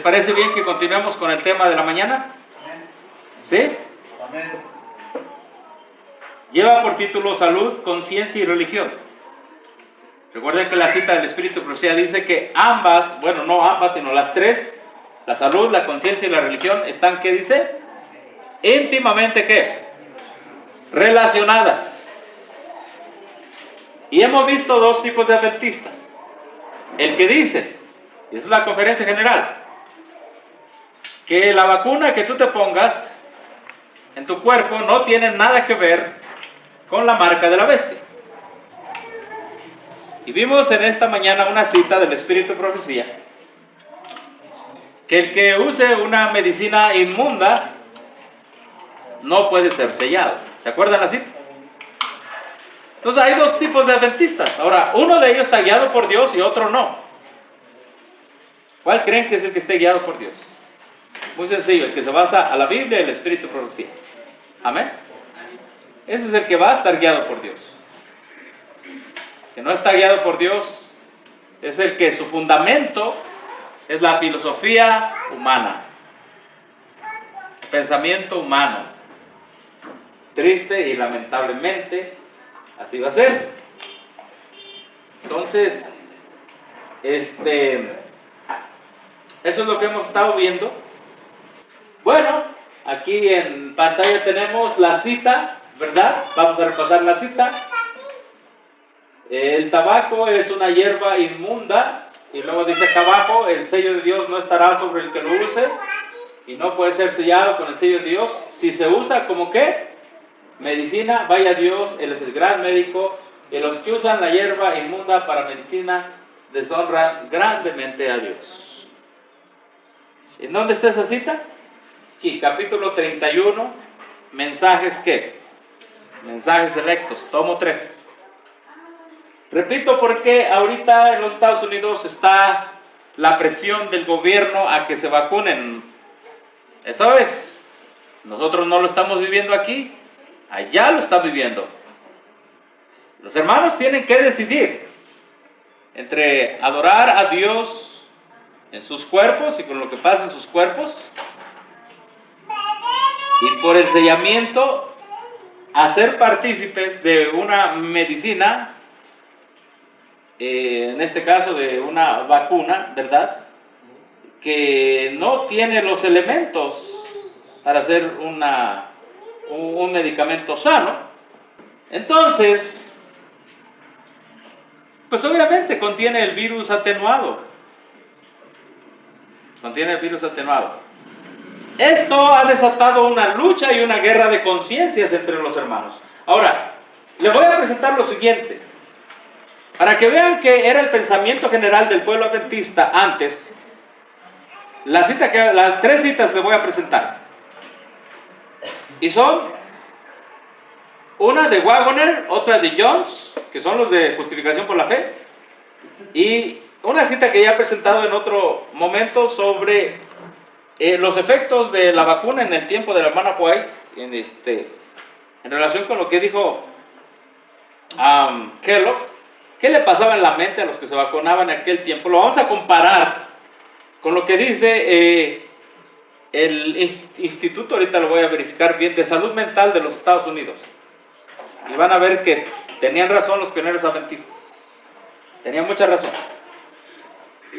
parece bien que continuemos con el tema de la mañana? ¿Sí? Lleva por título Salud, Conciencia y Religión. Recuerden que la cita del Espíritu de Profecía dice que ambas, bueno, no ambas, sino las tres, la salud, la conciencia y la religión, están, ¿qué dice? Íntimamente, ¿qué? Relacionadas. Y hemos visto dos tipos de adventistas. El que dice, y esa es la conferencia general, que la vacuna que tú te pongas en tu cuerpo no tiene nada que ver con la marca de la bestia. Y vimos en esta mañana una cita del Espíritu de Profecía, que el que use una medicina inmunda no puede ser sellado. ¿Se acuerdan la cita? Entonces hay dos tipos de adventistas. Ahora, uno de ellos está guiado por Dios y otro no. ¿Cuál creen que es el que esté guiado por Dios? Muy sencillo, el que se basa a la Biblia y el Espíritu de Profecía. Amén. Ese es el que va a estar guiado por Dios. El que no está guiado por Dios es el que su fundamento es la filosofía humana, pensamiento humano. Triste y lamentablemente así va a ser. Entonces, eso es lo que hemos estado viendo. Bueno, aquí en pantalla tenemos la cita, ¿verdad? Vamos a repasar la cita. El tabaco es una hierba inmunda, y luego dice acá abajo, el sello de Dios no estará sobre el que lo use, y no puede ser sellado con el sello de Dios. Si se usa como ¿qué? Medicina, vaya Dios, Él es el gran médico, y los que usan la hierba inmunda para medicina deshonran grandemente a Dios. ¿En dónde está esa cita? Aquí, capítulo 31, mensajes ¿qué? Mensajes selectos, tomo 3. Repito porque ahorita en los Estados Unidos está la presión del gobierno a que se vacunen. Eso es, nosotros no lo estamos viviendo aquí, allá lo están viviendo. Los hermanos tienen que decidir entre adorar a Dios en sus cuerpos y con lo que pasa en sus cuerpos, y por el sellamiento hacer partícipes de una medicina, en este caso de una vacuna, ¿verdad? Que no tiene los elementos para hacer un medicamento sano. Entonces, pues obviamente contiene el virus atenuado. Contiene el virus atenuado. Esto ha desatado una lucha y una guerra de conciencias entre los hermanos. Tres voy a presentar lo siguiente, para que vean que era el pensamiento general del pueblo adventista antes. Las 3 citas les voy a presentar. Y son una de Waggoner, otra de Jones, que son los de justificación por la fe, y una cita que ya he presentado en otro momento sobre los efectos de la vacuna en el tiempo de la hermana White, en relación con lo que dijo Kellogg. ¿Qué le pasaba en la mente a los que se vacunaban en aquel tiempo? Lo vamos a comparar con lo que dice el instituto, ahorita lo voy a verificar bien, de salud mental de los Estados Unidos. Y van a ver que tenían razón los pioneros adventistas. Tenían mucha razón.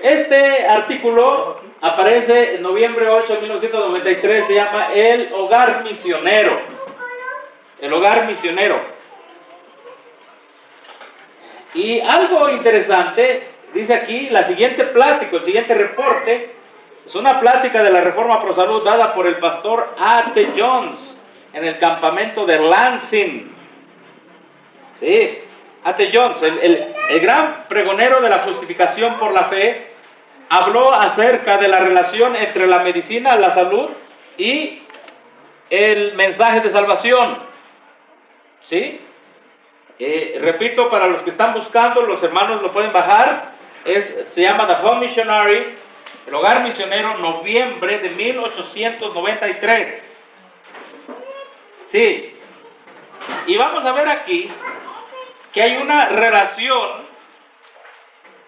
Este artículo aparece en noviembre 8 de 1993, se llama El Hogar Misionero. El Hogar Misionero. Y algo interesante, dice aquí, la siguiente plática, el siguiente reporte, es una plática de la Reforma Pro Salud dada por el pastor A.T. Jones en el campamento de Lansing. Sí, A.T. Jones, el gran pregonero de la justificación por la fe, habló acerca de la relación entre la medicina, la salud y el mensaje de salvación. ¿Sí? Repito, para los que están buscando, los hermanos lo pueden bajar. Se llama The Home Missionary, el Hogar Misionero, noviembre de 1893. Sí. Y vamos a ver aquí que hay una relación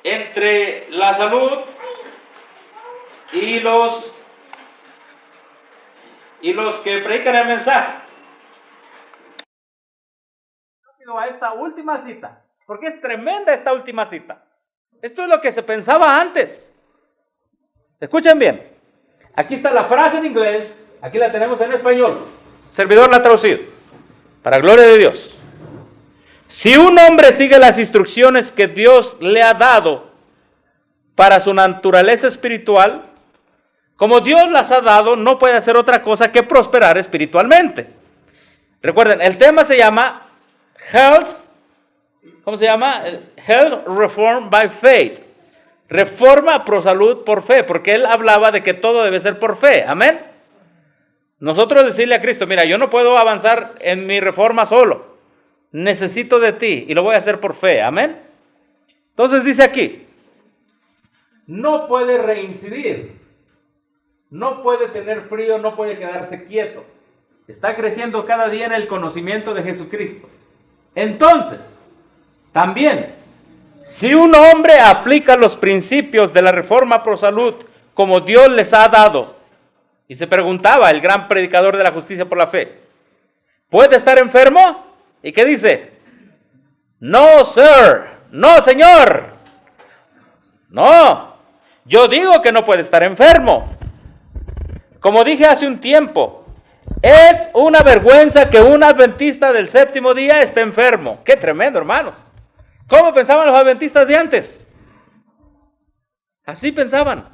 entre la salud y los que predican el mensaje. A esta última cita, porque es tremenda esta última cita. Esto es lo que se pensaba antes. Escuchen bien. Aquí está la frase en inglés, aquí la tenemos en español. El servidor la ha traducido. Para gloria de Dios. Si un hombre sigue las instrucciones que Dios le ha dado para su naturaleza espiritual, como Dios las ha dado, no puede hacer otra cosa que prosperar espiritualmente. Recuerden, el tema se llama Health, ¿cómo se llama? Health Reform by Faith. Reforma pro salud por fe, porque él hablaba de que todo debe ser por fe. Amén. Nosotros decirle a Cristo, mira, yo no puedo avanzar en mi reforma solo. Necesito de ti y lo voy a hacer por fe. Amén. Entonces dice aquí, no puede reincidir, no puede tener frío, no puede quedarse quieto. Está creciendo cada día en el conocimiento de Jesucristo. Entonces, también, si un hombre aplica los principios de la reforma pro salud como Dios les ha dado, y se preguntaba el gran predicador de la justicia por la fe, ¿puede estar enfermo? ¿Y qué dice? No, sir, no, señor, no, yo digo que no puede estar enfermo. Como dije hace un tiempo, es una vergüenza que un adventista del séptimo día esté enfermo. ¡Qué tremendo, hermanos! ¿Cómo pensaban los adventistas de antes? Así pensaban.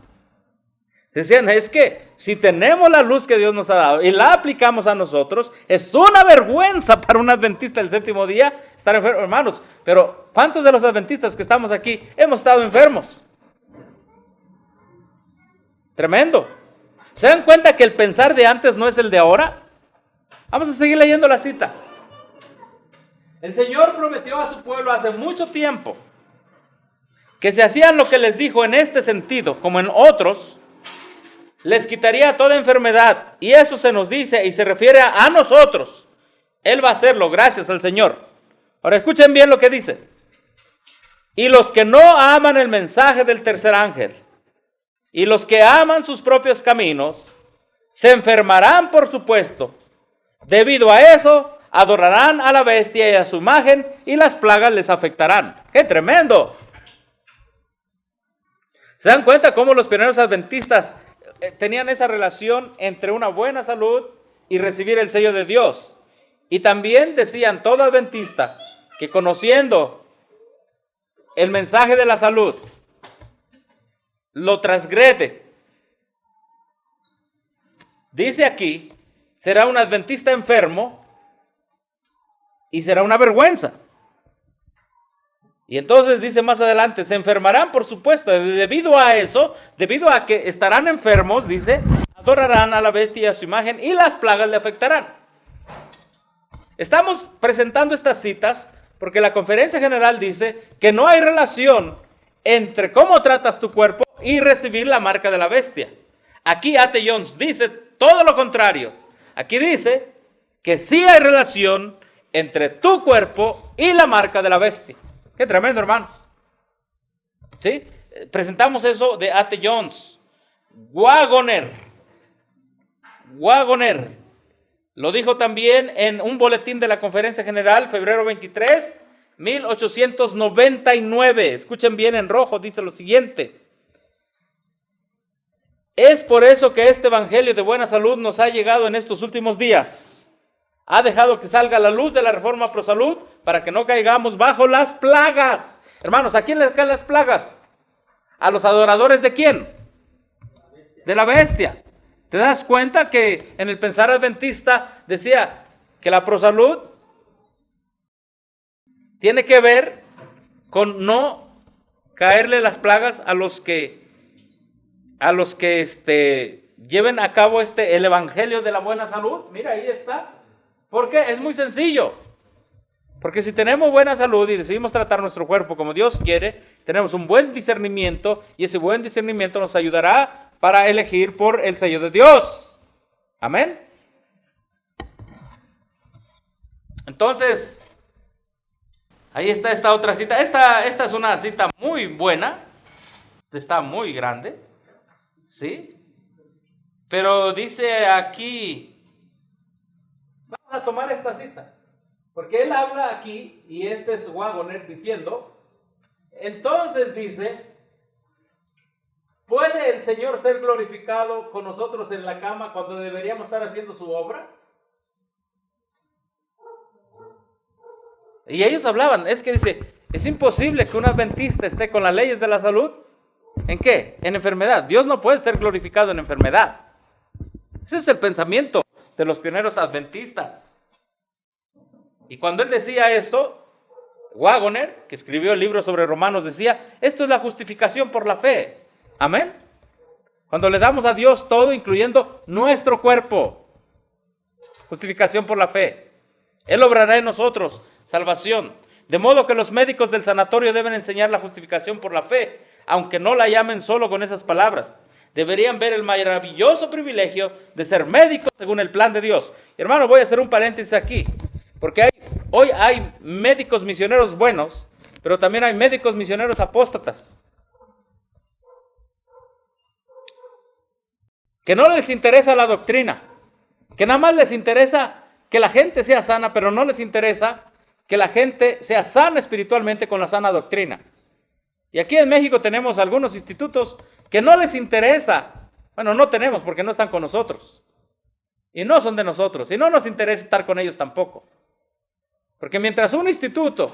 Decían, es que si tenemos la luz que Dios nos ha dado y la aplicamos a nosotros, es una vergüenza para un adventista del séptimo día estar enfermo, hermanos. Pero, ¿cuántos de los adventistas que estamos aquí hemos estado enfermos? Tremendo. ¿Se dan cuenta que el pensar de antes no es el de ahora? Vamos a seguir leyendo la cita. El Señor prometió a su pueblo hace mucho tiempo que si hacían lo que les dijo en este sentido, como en otros, les quitaría toda enfermedad. Y eso se nos dice y se refiere a nosotros. Él va a hacerlo, gracias al Señor. Ahora escuchen bien lo que dice. Y los que no aman el mensaje del tercer ángel, y los que aman sus propios caminos, se enfermarán por supuesto. Debido a eso, adorarán a la bestia y a su imagen, y las plagas les afectarán. ¡Qué tremendo! ¿Se dan cuenta cómo los primeros adventistas tenían esa relación entre una buena salud y recibir el sello de Dios? Y también decían, todo adventista, que conociendo el mensaje de la salud, lo transgrede. Dice aquí, será un adventista enfermo y será una vergüenza. Y entonces dice más adelante, se enfermarán por supuesto, debido a eso, debido a que estarán enfermos, dice, adorarán a la bestia y a su imagen y las plagas le afectarán. Estamos presentando estas citas porque la Conferencia General dice que no hay relación entre cómo tratas tu cuerpo y recibir la marca de la bestia. Aquí A.T. Jones dice todo lo contrario. Aquí dice que sí hay relación entre tu cuerpo y la marca de la bestia. Qué tremendo, hermanos. ¿Sí? Presentamos eso de A.T. Jones. Wagoner lo dijo también en un boletín de la Conferencia General, febrero 23, 1899. Escuchen bien en rojo, dice lo siguiente. Es por eso que este evangelio de buena salud nos ha llegado en estos últimos días. Ha dejado que salga la luz de la reforma pro salud para que no caigamos bajo las plagas. Hermanos, ¿a quién les caen las plagas? ¿A los adoradores de quién? De la bestia. ¿Te das cuenta que en el pensar adventista decía que la prosalud tiene que ver con no caerle las plagas a los que lleven a cabo el evangelio de la buena salud? Mira, ahí está. ¿Por qué? Es muy sencillo. Porque si tenemos buena salud y decidimos tratar nuestro cuerpo como Dios quiere, tenemos un buen discernimiento y ese buen discernimiento nos ayudará para elegir por el sello de Dios. Amén. Entonces, ahí está esta otra cita. Esta es una cita muy buena. Está muy grande. ¿Sí? Pero dice aquí, vamos a tomar esta cita, porque él habla aquí, y este es Waggoner diciendo, entonces dice, ¿puede el Señor ser glorificado con nosotros en la cama cuando deberíamos estar haciendo su obra? Y ellos hablaban, es que dice, es imposible que un adventista esté con las leyes de la salud. ¿En qué? En enfermedad. Dios no puede ser glorificado en enfermedad. Ese es el pensamiento de los pioneros adventistas. Y cuando él decía eso, Waggoner, que escribió el libro sobre Romanos, decía, esto es la justificación por la fe. Amén. Cuando le damos a Dios todo, incluyendo nuestro cuerpo. Justificación por la fe. Él obrará en nosotros salvación. De modo que los médicos del sanatorio deben enseñar la justificación por la fe, aunque no la llamen solo con esas palabras. Deberían ver el maravilloso privilegio de ser médicos según el plan de Dios. Y hermano, voy a hacer un paréntesis aquí, porque hoy hay médicos misioneros buenos, pero también hay médicos misioneros apóstatas, que no les interesa la doctrina, que nada más les interesa que la gente sea sana, pero no les interesa que la gente sea sana espiritualmente con la sana doctrina. Y aquí en México tenemos algunos institutos que no les interesa, bueno, no tenemos porque no están con nosotros, y no son de nosotros, y no nos interesa estar con ellos tampoco. Porque mientras un instituto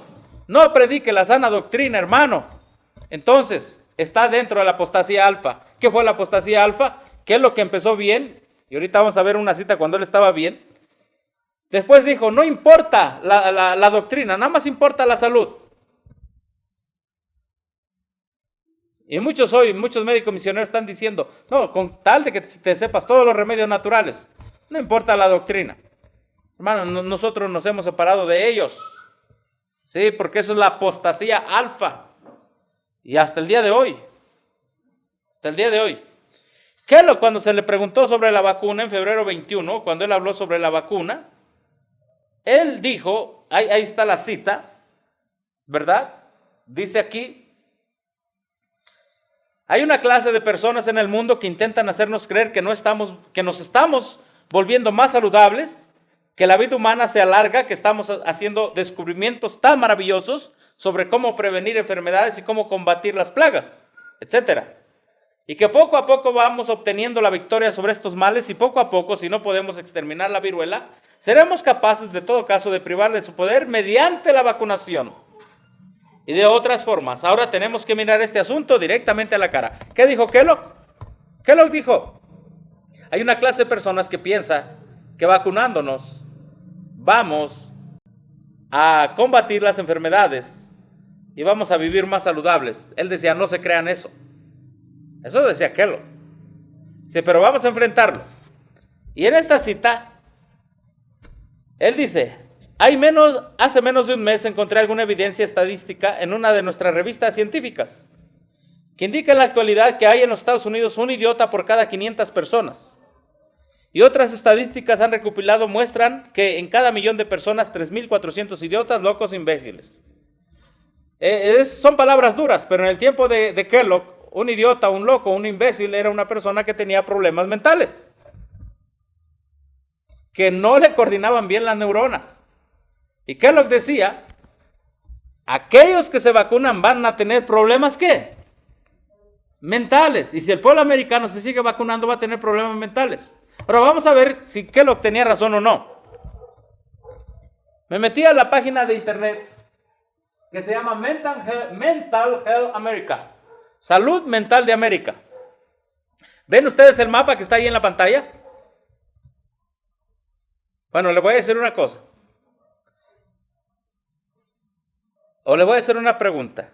no predique la sana doctrina, hermano, entonces está dentro de la apostasía alfa. ¿Qué fue la apostasía alfa? ¿Qué es lo que empezó bien? Y ahorita vamos a ver una cita cuando él estaba bien. Después dijo, no importa la doctrina, nada más importa la salud. Y muchos médicos misioneros están diciendo, no, con tal de que te sepas todos los remedios naturales, no importa la doctrina. Hermano, nosotros nos hemos separado de ellos. Sí, porque eso es la apostasía alfa. Y hasta el día de hoy. Kellogg, cuando se le preguntó sobre la vacuna en febrero 21, cuando él habló sobre la vacuna, él dijo, ahí está la cita, ¿verdad? Dice aquí, hay una clase de personas en el mundo que intentan hacernos creer que nos estamos volviendo más saludables, que la vida humana se alarga, que estamos haciendo descubrimientos tan maravillosos sobre cómo prevenir enfermedades y cómo combatir las plagas, etcétera. Y que poco a poco vamos obteniendo la victoria sobre estos males y poco a poco, si no podemos exterminar la viruela, seremos capaces de todo caso de privarle de su poder mediante la vacunación. Y de otras formas, ahora tenemos que mirar este asunto directamente a la cara. ¿Qué dijo Kellogg? Kellogg dijo, hay una clase de personas que piensa que vacunándonos vamos a combatir las enfermedades y vamos a vivir más saludables. Él decía, no se crean eso. Eso decía Kellogg. Dice, pero vamos a enfrentarlo. Y en esta cita, él dice, hace menos de un mes encontré alguna evidencia estadística en una de nuestras revistas científicas que indica en la actualidad que hay en los Estados Unidos un idiota por cada 500 personas. Y otras estadísticas han recopilado muestran que en cada millón de personas, 3.400 idiotas, locos, imbéciles. Son palabras duras, pero en el tiempo de Kellogg, un idiota, un loco, un imbécil era una persona que tenía problemas mentales, que no le coordinaban bien las neuronas. Y Kellogg decía, aquellos que se vacunan van a tener problemas, ¿qué? Mentales. Y si el pueblo americano se sigue vacunando, va a tener problemas mentales. Ahora vamos a ver si Kellogg tenía razón o no. Me metí a la página de internet que se llama Mental Health America. Salud Mental de América. ¿Ven ustedes el mapa que está ahí en la pantalla? Bueno, le voy a decir una cosa. O le voy a hacer una pregunta.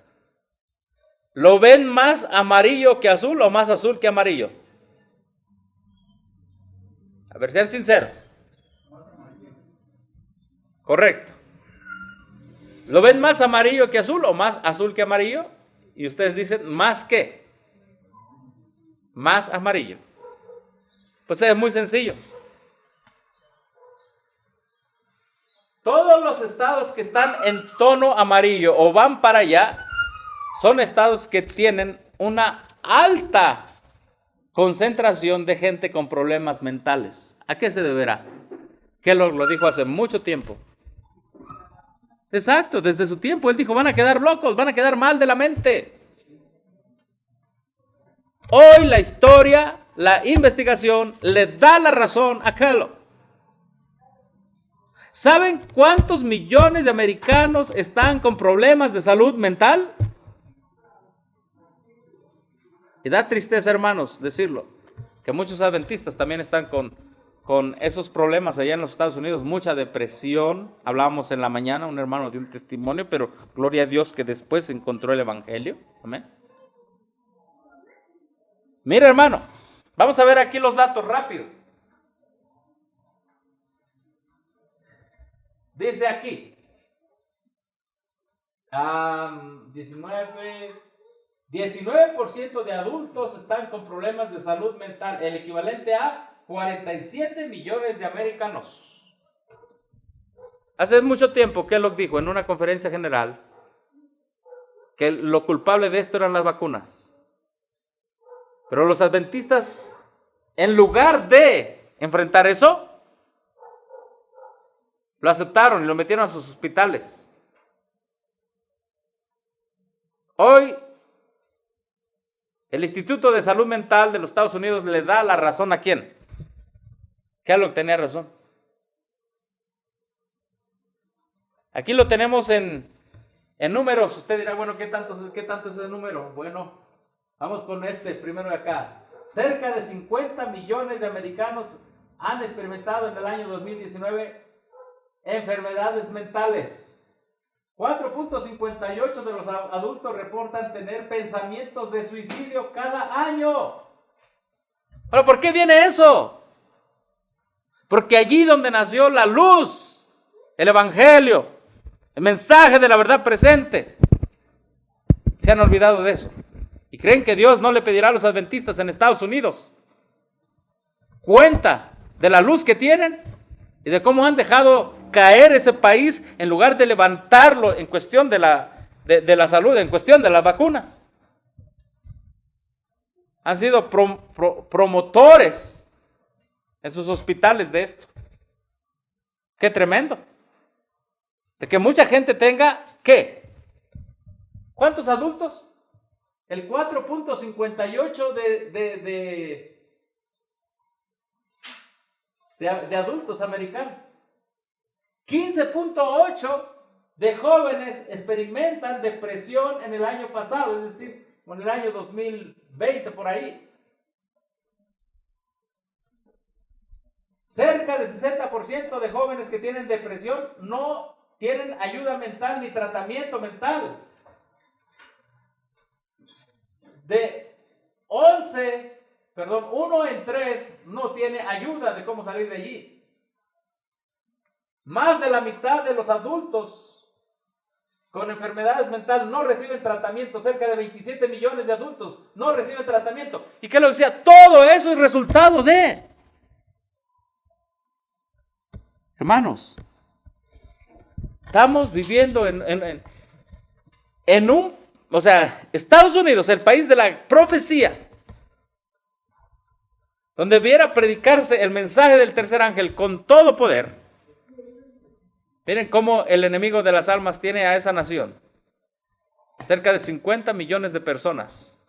¿Lo ven más amarillo que azul o más azul que amarillo? A ver, sean sinceros. Correcto. ¿Lo ven más amarillo que azul o más azul que amarillo? Y ustedes dicen, ¿más qué? Más amarillo. Pues es muy sencillo. Todos los estados que están en tono amarillo o van para allá, son estados que tienen una alta concentración de gente con problemas mentales. ¿A qué se deberá? Kellogg lo dijo hace mucho tiempo. Exacto, desde su tiempo él dijo, van a quedar locos, van a quedar mal de la mente. Hoy la historia, la investigación le da la razón a Kellogg. ¿Saben cuántos millones de americanos están con problemas de salud mental? Y da tristeza, hermanos, decirlo, que muchos adventistas también están con esos problemas allá en los Estados Unidos, mucha depresión. Hablábamos en la mañana, un hermano dio un testimonio, pero gloria a Dios que después encontró el evangelio. Amén. Mira, hermano, vamos a ver aquí los datos rápido. Dice aquí, 19% de adultos están con problemas de salud mental, el equivalente a 47 millones de americanos. Hace mucho tiempo Kellogg dijo en una conferencia general que lo culpable de esto eran las vacunas. Pero los adventistas, en lugar de enfrentar eso, lo aceptaron y lo metieron a sus hospitales. Hoy, el Instituto de Salud Mental de los Estados Unidos le da la razón ¿a quién? Kellogg tenía razón. Aquí lo tenemos en números. Usted dirá, bueno, ¿qué tanto es el número? Bueno, vamos con este primero de acá. Cerca de 50 millones de americanos han experimentado en el año 2019 enfermedades mentales. 4.58 de los adultos reportan tener pensamientos de suicidio cada año. ¿Pero por qué viene eso? Porque allí donde nació la luz, el evangelio, el mensaje de la verdad presente, se han olvidado de eso. Y creen que Dios no le pedirá a los adventistas en Estados Unidos cuenta de la luz que tienen y de cómo han dejado caer ese país en lugar de levantarlo en cuestión de la salud, en cuestión de las vacunas. Han sido promotores en sus hospitales de esto. Qué tremendo. De que mucha gente tenga, ¿qué? ¿Cuántos adultos? El 4.58 de adultos americanos. 15.8 de jóvenes experimentan depresión en el año pasado, es decir, en el año 2020 por ahí. Cerca del 60% de jóvenes que tienen depresión no tienen ayuda mental ni tratamiento mental. Uno en tres no tiene ayuda de cómo salir de allí. Más de la mitad de los adultos con enfermedades mentales no reciben tratamiento. Cerca de 27 millones de adultos no reciben tratamiento. ¿Y qué lo decía? Todo eso es resultado de... Hermanos, estamos viviendo Estados Unidos, el país de la profecía, donde debiera predicarse el mensaje del tercer ángel con todo poder. Miren cómo el enemigo de las almas tiene a esa nación. Cerca de 50 millones de personas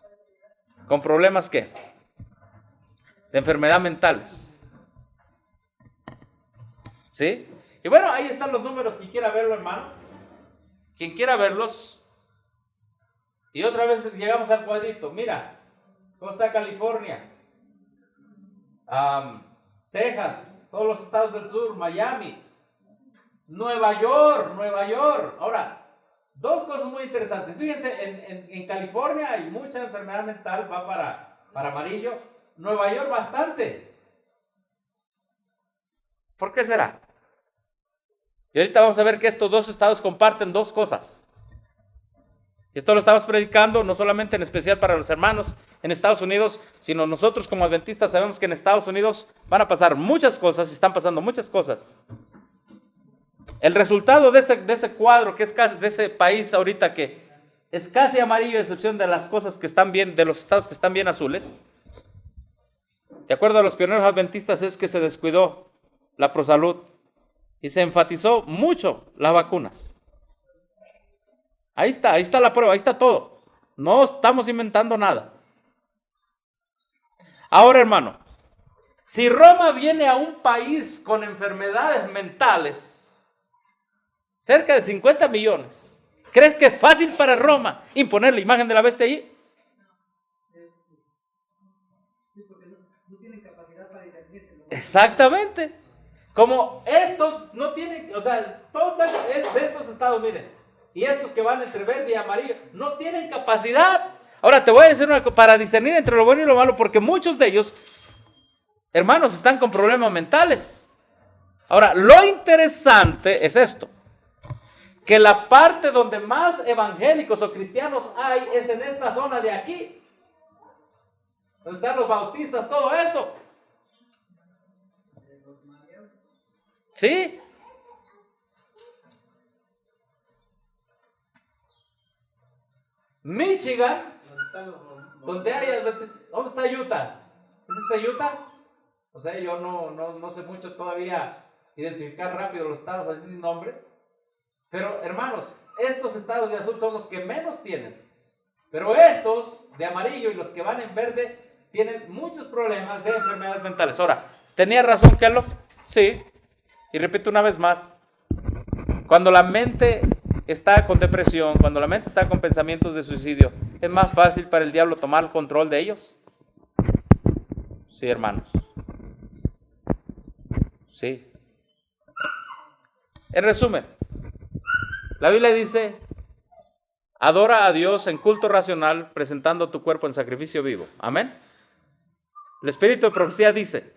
con problemas, ¿qué? De enfermedad mentales. ¿Sí? Y bueno, ahí están los números. Quien quiera verlo, hermano. Quien quiera verlos. Y otra vez llegamos al cuadrito. Mira, cómo está California, Texas, todos los estados del sur, Miami, Nueva York. Ahora, dos cosas muy interesantes. Fíjense, en California hay mucha enfermedad mental, va para amarillo. Nueva York bastante. ¿Por qué será? Y ahorita vamos a ver que estos dos estados comparten dos cosas. Y esto lo estamos predicando no solamente en especial para los hermanos en Estados Unidos, sino nosotros como adventistas sabemos que en Estados Unidos van a pasar muchas cosas y están pasando muchas cosas. El resultado de ese cuadro, que es casi, de ese país ahorita que es casi amarillo, a excepción de las cosas que están bien, de los estados que están bien azules, de acuerdo a los pioneros adventistas, es que se descuidó la prosalud y se enfatizó mucho las vacunas. Ahí está la prueba, ahí está todo. No estamos inventando nada. Ahora, hermano, si Roma viene a un país con enfermedades mentales, cerca de 50 millones, ¿crees que es fácil para Roma imponer la imagen de la bestia ahí? Exactamente. Como estos no tienen, o sea, todos de estos estados, miren, y estos que van entre verde y amarillo, no tienen capacidad. Ahora te voy a decir una cosa, para discernir entre lo bueno y lo malo, porque muchos de ellos, hermanos, están con problemas mentales. Ahora, lo interesante es esto, que la parte donde más evangélicos o cristianos hay es en esta zona de aquí, donde están los bautistas, todo eso. ¿Sí? Michigan, ¿dónde está Utah? ¿Es esta Utah? O sea, yo no sé mucho todavía identificar rápido los estados así sin nombre. Pero, hermanos, estos estados de azul son los que menos tienen. Pero estos de amarillo y los que van en verde tienen muchos problemas de enfermedades mentales. Ahora, ¿tenía razón Kellogg? Sí. Y repito una vez más, cuando la mente está con depresión, cuando la mente está con pensamientos de suicidio, ¿es más fácil para el diablo tomar el control de ellos? Sí, hermanos. Sí. En resumen, la Biblia dice, adora a Dios en culto racional, presentando tu cuerpo en sacrificio vivo. Amén. El espíritu de profecía dice,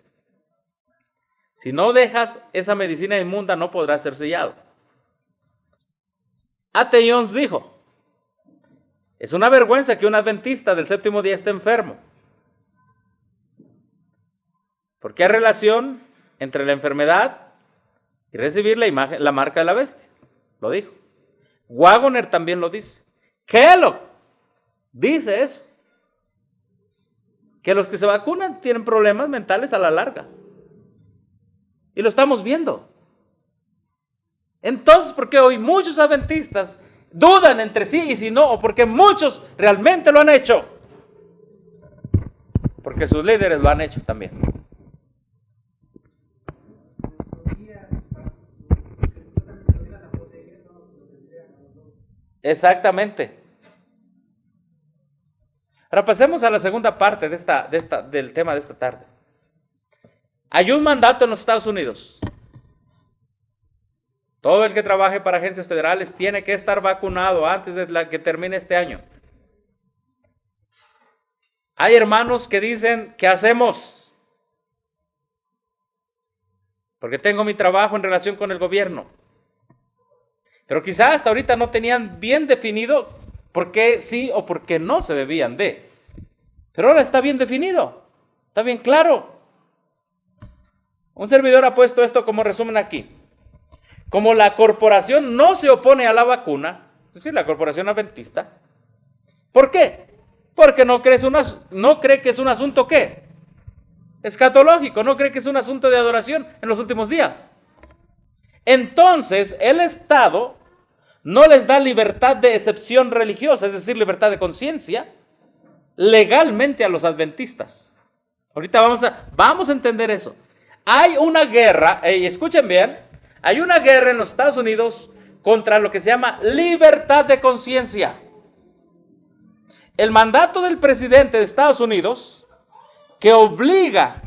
si no dejas esa medicina inmunda, no podrás ser sellado. A.T. Jones dijo, es una vergüenza que un adventista del séptimo día esté enfermo, porque hay relación entre la enfermedad y recibir la marca de la bestia. Lo dijo. Waggoner también lo dice. Kellogg dice eso, que los que se vacunan tienen problemas mentales a la larga. Y lo estamos viendo. Entonces, ¿por qué hoy muchos adventistas dudan entre sí y si no? O porque muchos realmente lo han hecho. Porque sus líderes lo han hecho también. Exactamente. Ahora pasemos a la segunda parte del tema de esta tarde. Hay un mandato en los Estados Unidos. Todo el que trabaje para agencias federales tiene que estar vacunado antes de que termine este año. Hay hermanos que dicen, ¿qué hacemos? Porque tengo mi trabajo en relación con el gobierno. Pero quizás hasta ahorita no tenían bien definido por qué sí o por qué no se debían de. Pero ahora está bien definido, está bien claro. Un servidor ha puesto esto como resumen aquí. Como la corporación no se opone a la vacuna, es decir, la corporación adventista. ¿Por qué? Porque no cree que es un asunto ¿qué? Escatológico, no cree que es un asunto de adoración en los últimos días. Entonces, el Estado no les da libertad de excepción religiosa, es decir, libertad de conciencia, legalmente a los adventistas. Ahorita vamos a entender eso. Hay una guerra, escuchen bien, hay una guerra en los Estados Unidos contra lo que se llama libertad de conciencia. El mandato del presidente de Estados Unidos, que obliga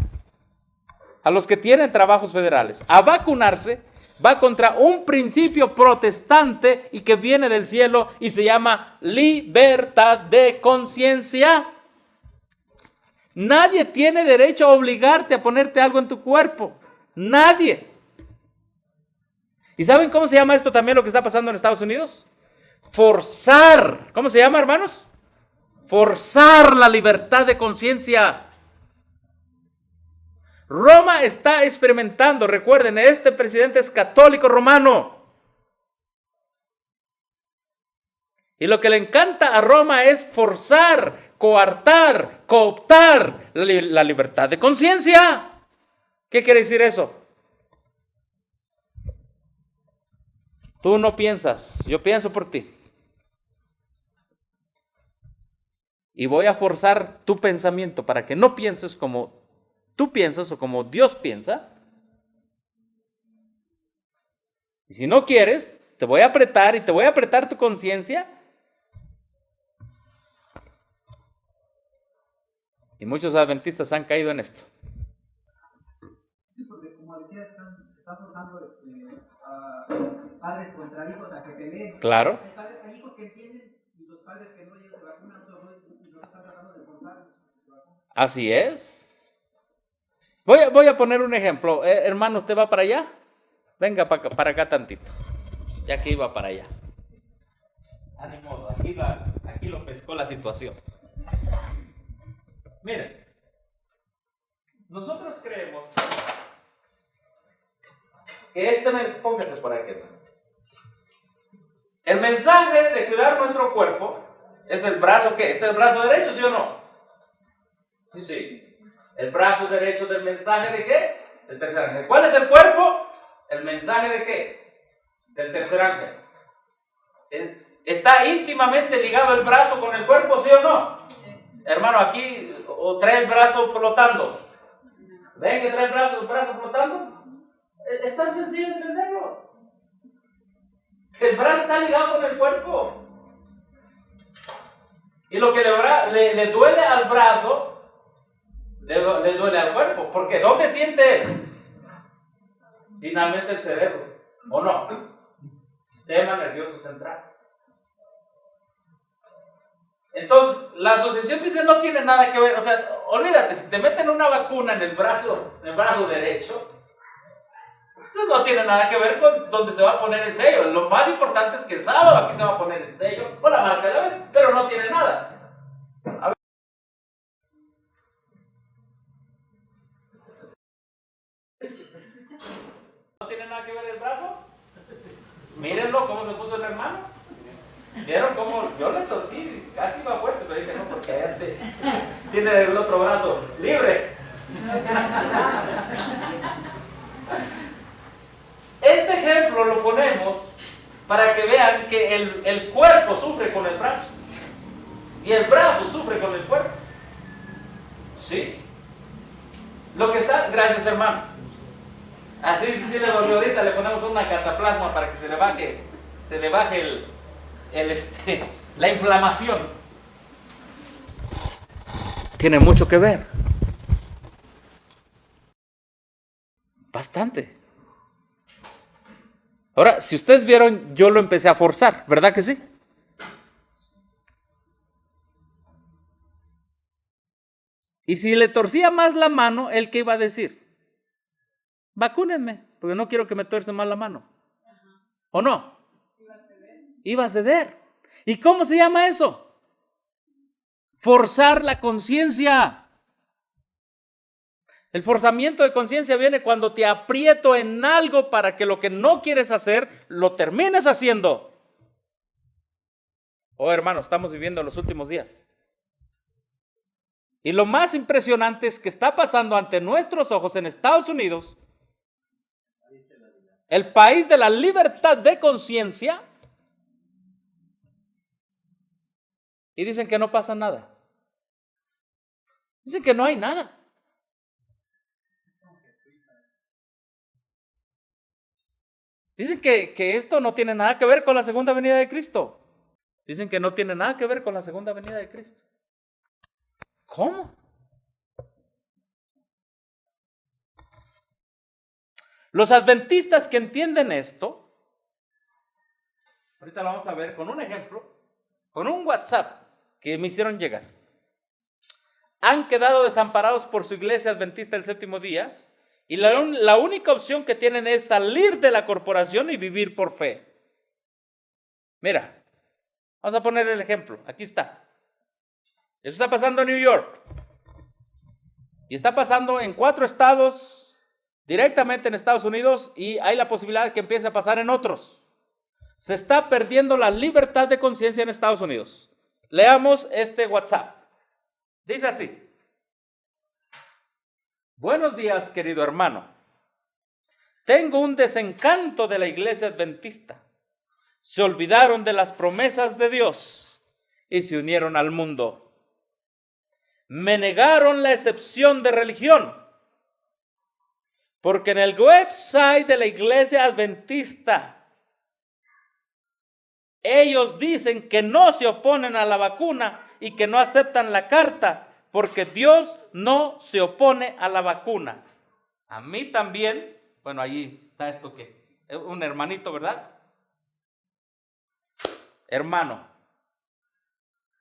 a los que tienen trabajos federales a vacunarse, va contra un principio protestante y que viene del cielo y se llama libertad de conciencia. Nadie tiene derecho a obligarte a ponerte algo en tu cuerpo. Nadie. ¿Y saben cómo se llama esto también lo que está pasando en Estados Unidos? Forzar. ¿Cómo se llama, hermanos? Forzar la libertad de conciencia. Roma está experimentando, recuerden, este presidente es católico romano. Y lo que le encanta a Roma es forzar coartar, cooptar la libertad de conciencia. ¿Qué quiere decir eso? Tú no piensas, yo pienso por ti. Y voy a forzar tu pensamiento para que no pienses como tú piensas o como Dios piensa. Y si no quieres, te voy a apretar y te voy a apretar tu conciencia. Y muchos adventistas han caído en esto. Sí, porque como decía, están forzando a padres contra hijos a que peleen. Claro. Hay hijos que entienden y los padres que no llegan a vacunar, otros no están tratando de forzar. Así es. Voy a poner un ejemplo. Hermano, ¿usted va para allá? Venga para acá tantito. Ya que iba para allá. Ni modo, aquí lo pescó la situación. Miren, nosotros creemos que póngase por aquí. El mensaje de cuidar nuestro cuerpo es el brazo, ¿qué? ¿Este es el brazo derecho, sí o no? Sí. El brazo derecho del mensaje de ¿qué? Del tercer ángel. ¿Cuál es el cuerpo? El mensaje de ¿qué? Del tercer ángel. ¿Está íntimamente ligado el brazo con el cuerpo, sí o no? Hermano, aquí o trae el brazo flotando. ¿Ven que trae el brazo flotando? Es tan sencillo entenderlo. Que el brazo está ligado con el cuerpo. Y lo que le duele al brazo, le duele al cuerpo. Porque ¿dónde siente él? Finalmente el cerebro. ¿O no? Sistema nervioso central. Entonces, la asociación dice no tiene nada que ver, o sea, olvídate, si te meten una vacuna en el brazo derecho, pues no tiene nada que ver con dónde se va a poner el sello. Lo más importante es que el sábado aquí se va a poner el sello, o la marca de la vez, pero no tiene nada. A ver. ¿No tiene nada que ver el brazo? Mírenlo cómo se puso el hermano. ¿Vieron cómo? Yo le torcí, casi iba fuerte, pero dije no, porque allá tiene el otro brazo libre. Este ejemplo lo ponemos para que vean que el cuerpo sufre con el brazo y el brazo sufre con el cuerpo. ¿Sí? Lo que está, gracias hermano. Así si le dolió ahorita, le ponemos una cataplasma para que se le baje la inflamación. Tiene mucho que ver. Bastante. Ahora, si ustedes vieron, yo lo empecé a forzar, ¿verdad que sí? Y si le torcía más la mano, ¿él qué iba a decir? Vacúnenme, porque no quiero que me tuerce más la mano. ¿O no? Iba a ceder. ¿Y cómo se llama eso? Forzar la conciencia. El forzamiento de conciencia viene cuando te aprieto en algo para que lo que no quieres hacer, lo termines haciendo. Oh, hermano, estamos viviendo los últimos días. Y lo más impresionante es que está pasando ante nuestros ojos en Estados Unidos, el país de la libertad de conciencia, y dicen que no pasa nada. Dicen que no hay nada. Dicen que esto no tiene nada que ver con la segunda venida de Cristo. Dicen que no tiene nada que ver con la segunda venida de Cristo. ¿Cómo? Los adventistas que entienden esto, ahorita lo vamos a ver con un ejemplo, con un WhatsApp que me hicieron llegar. Han quedado desamparados por su iglesia adventista del séptimo día y la única opción que tienen es salir de la corporación y vivir por fe. Mira, vamos a poner el ejemplo. Aquí está. Eso está pasando en New York. Y está pasando en 4 estados directamente en Estados Unidos y hay la posibilidad de que empiece a pasar en otros. Se está perdiendo la libertad de conciencia en Estados Unidos. Leamos este WhatsApp. Dice así: buenos días, querido hermano. Tengo un desencanto de la iglesia adventista. Se olvidaron de las promesas de Dios y se unieron al mundo. Me negaron la excepción de religión, porque en el website de la iglesia adventista ellos dicen que no se oponen a la vacuna y que no aceptan la carta, porque Dios no se opone a la vacuna. A mí también, bueno, allí está esto que es un hermanito, ¿verdad? Hermano.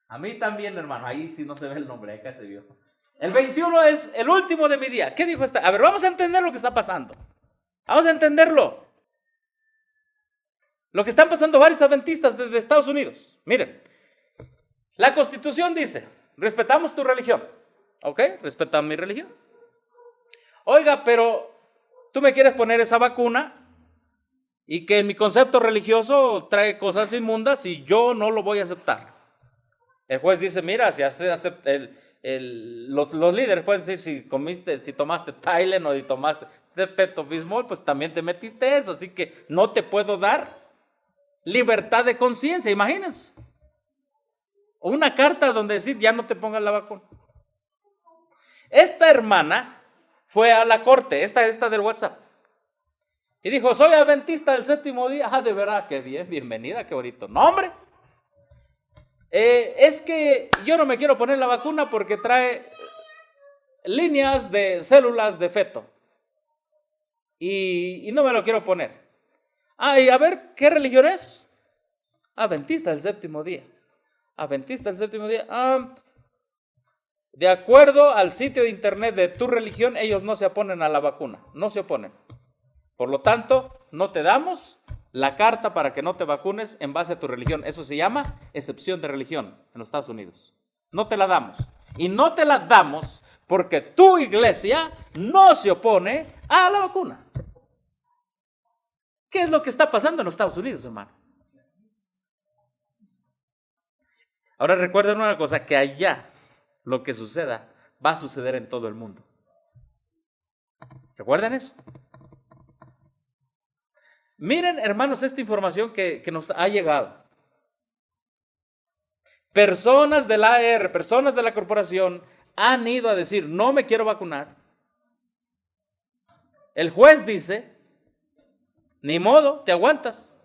A mí también, hermano. Ahí sí no se ve el nombre, acá se vio. El 21 es el último de mi día. ¿Qué dijo esta? A ver, vamos a entender lo que está pasando. Vamos a entenderlo. Lo que están pasando varios adventistas desde Estados Unidos. Miren, la Constitución dice, respetamos tu religión. ¿Ok? Respetamos mi religión. Oiga, pero tú me quieres poner esa vacuna y que mi concepto religioso trae cosas inmundas y yo no lo voy a aceptar. El juez dice, mira, si los líderes pueden decir si tomaste Tylenol o si tomaste Pepto-Bismol, pues también te metiste eso, así que no te puedo dar libertad de conciencia, imagínense. O una carta donde decir ya no te pongas la vacuna. Esta hermana fue a la corte, esta del WhatsApp, y dijo, soy adventista del séptimo día. Ah, de verdad, qué bien, bienvenida, qué bonito. No, hombre, es que yo no me quiero poner la vacuna porque trae líneas de células de feto. Y no me lo quiero poner. Ah, y a ver, ¿qué religión es? Adventista del séptimo día. Adventista del séptimo día. De acuerdo al sitio de internet de tu religión, ellos no se oponen a la vacuna. No se oponen. Por lo tanto, no te damos la carta para que no te vacunes en base a tu religión. Eso se llama excepción de religión en los Estados Unidos. No te la damos. Y no te la damos porque tu iglesia no se opone a la vacuna. ¿Qué es lo que está pasando en los Estados Unidos, hermano? Ahora recuerden una cosa, que allá lo que suceda va a suceder en todo el mundo. ¿Recuerden eso? Miren, hermanos, esta información que nos ha llegado. Personas del AR, personas de la corporación han ido a decir, no me quiero vacunar. El juez dice, ni modo, te aguantas.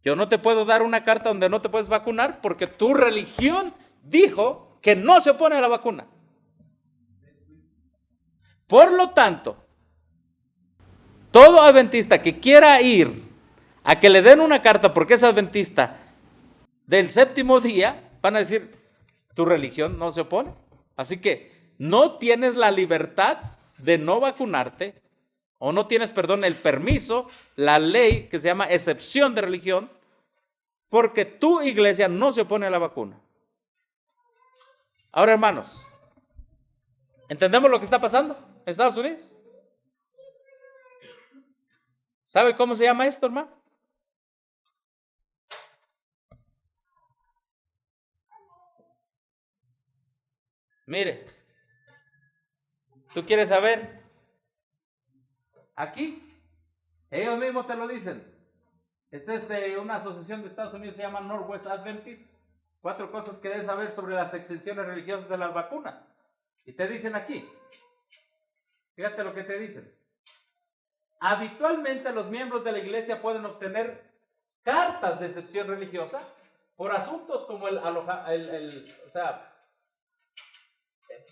Yo no te puedo dar una carta donde no te puedes vacunar porque tu religión dijo que no se opone a la vacuna. Por lo tanto, todo adventista que quiera ir a que le den una carta porque es adventista del séptimo día, van a decir, tu religión no se opone. Así que no tienes la libertad de no vacunarte, o no tienes, perdón, el permiso, la ley que se llama excepción de religión, porque tu iglesia no se opone a la vacuna. Ahora, hermanos, ¿entendemos lo que está pasando en Estados Unidos? ¿Sabe cómo se llama esto, hermano? Mire, ¿tú quieres saber? Aquí, ellos mismos te lo dicen. Esta es una asociación de Estados Unidos, se llama Northwest Adventist. 4 cosas que debes saber sobre las exenciones religiosas de las vacunas. Y te dicen aquí, fíjate lo que te dicen. Habitualmente los miembros de la iglesia pueden obtener cartas de excepción religiosa por asuntos como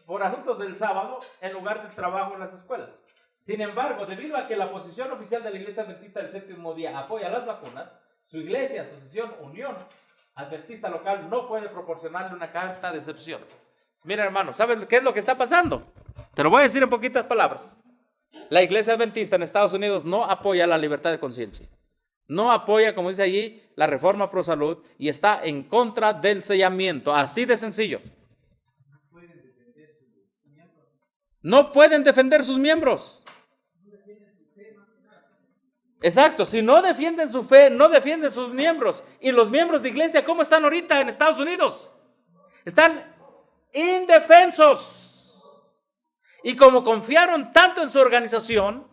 por asuntos del sábado en lugar de trabajo en las escuelas. Sin embargo, debido a que la posición oficial de la Iglesia Adventista del Séptimo Día apoya las vacunas, su iglesia, asociación, unión adventista local no puede proporcionarle una carta de excepción. Mira, hermano, ¿sabes qué es lo que está pasando? Te lo voy a decir en poquitas palabras. La Iglesia Adventista en Estados Unidos no apoya la libertad de conciencia. No apoya, como dice allí, la reforma pro salud y está en contra del sellamiento. Así de sencillo. No pueden defender sus miembros. Exacto, si no defienden su fe, no defienden sus miembros. Y los miembros de iglesia, ¿cómo están ahorita en Estados Unidos? Están indefensos. Y como confiaron tanto en su organización,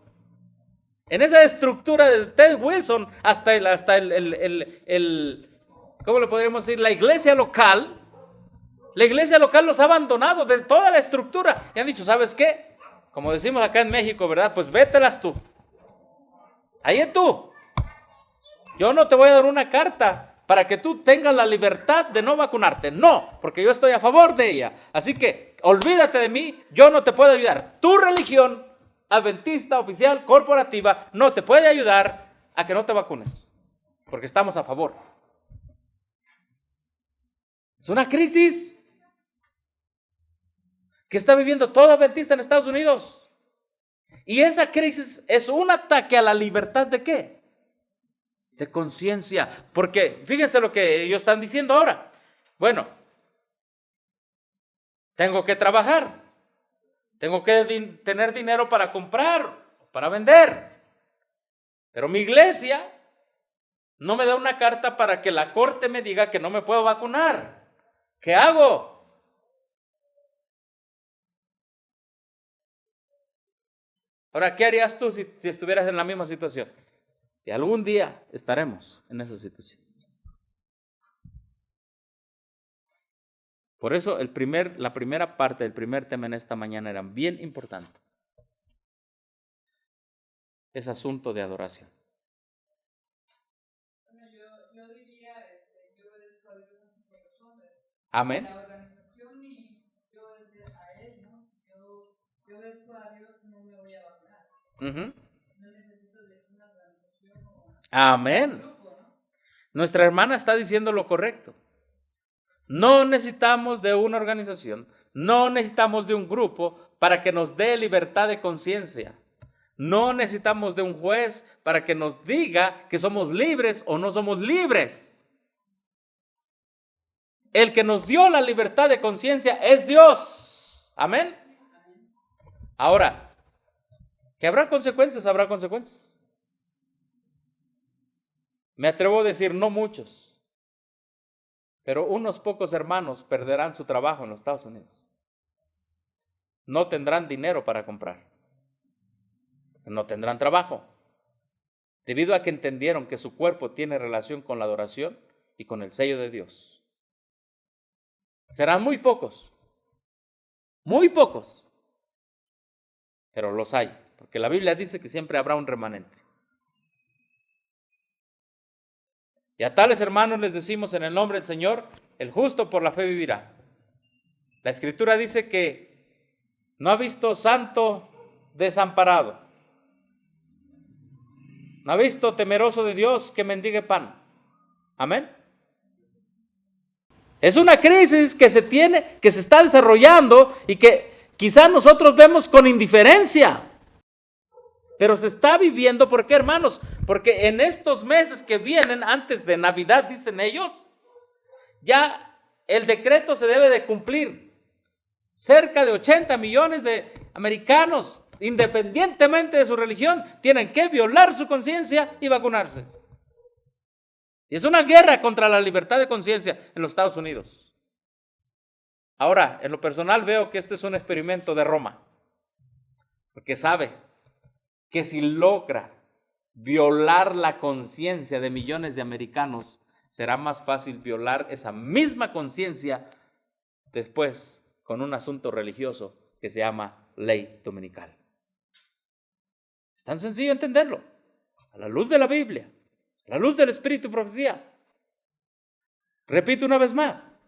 en esa estructura de Ted Wilson, hasta ¿cómo le podríamos decir? La iglesia local los ha abandonado de toda la estructura. Y han dicho, ¿sabes qué? Como decimos acá en México, ¿verdad? Pues vételas tú. Ahí es tú. Yo no te voy a dar una carta para que tú tengas la libertad de no vacunarte. No, porque yo estoy a favor de ella. Así que olvídate de mí, yo no te puedo ayudar. Tu religión adventista, oficial, corporativa, no te puede ayudar a que no te vacunes, porque estamos a favor. Es una crisis que está viviendo todo adventista en Estados Unidos. Y esa crisis es un ataque a la libertad ¿de qué? De conciencia. Porque fíjense lo que ellos están diciendo ahora. Bueno, tengo que trabajar. Tengo que tener dinero para comprar, para vender. Pero mi iglesia no me da una carta para que la corte me diga que no me puedo vacunar. ¿Qué hago? Ahora, ¿qué harías tú si estuvieras en la misma situación? Y algún día estaremos en esa situación. Por eso la primera parte del primer tema en esta mañana era bien importante. Es asunto de adoración. Yo diría, yo obedezco a Dios en sus corazones. Amén. La organización y yo obedezco a Él, ¿no? Yo obedezco a Dios y no me voy a vacunar. No necesito de una organización o Amén. un grupo, ¿no? Nuestra hermana está diciendo lo correcto. No necesitamos de una organización, no necesitamos de un grupo para que nos dé libertad de conciencia. No necesitamos de un juez para que nos diga que somos libres o no somos libres. El que nos dio la libertad de conciencia es Dios. Amén. Ahora, ¿que habrá consecuencias? Habrá consecuencias. Me atrevo a decir no muchos. Pero unos pocos hermanos perderán su trabajo en los Estados Unidos. No tendrán dinero para comprar. No tendrán trabajo. Debido a que entendieron que su cuerpo tiene relación con la adoración y con el sello de Dios. Serán muy pocos. Muy pocos. Pero los hay. Porque la Biblia dice que siempre habrá un remanente. Y a tales hermanos les decimos en el nombre del Señor, el justo por la fe vivirá. La Escritura dice que no ha visto santo desamparado. No ha visto temeroso de Dios que mendigue pan. Amén. Es una crisis que se está desarrollando y que quizá nosotros vemos con indiferencia. Pero se está viviendo, ¿por qué, hermanos? Porque en estos meses que vienen antes de Navidad, dicen ellos, ya el decreto se debe de cumplir. Cerca de 80 millones de americanos, independientemente de su religión, tienen que violar su conciencia y vacunarse. Y es una guerra contra la libertad de conciencia en los Estados Unidos. Ahora, en lo personal veo que este es un experimento de Roma, porque sabe que si logra violar la conciencia de millones de americanos, será más fácil violar esa misma conciencia después con un asunto religioso que se llama ley dominical. Es tan sencillo entenderlo, a la luz de la Biblia, a la luz del Espíritu y profecía. Repito una vez más,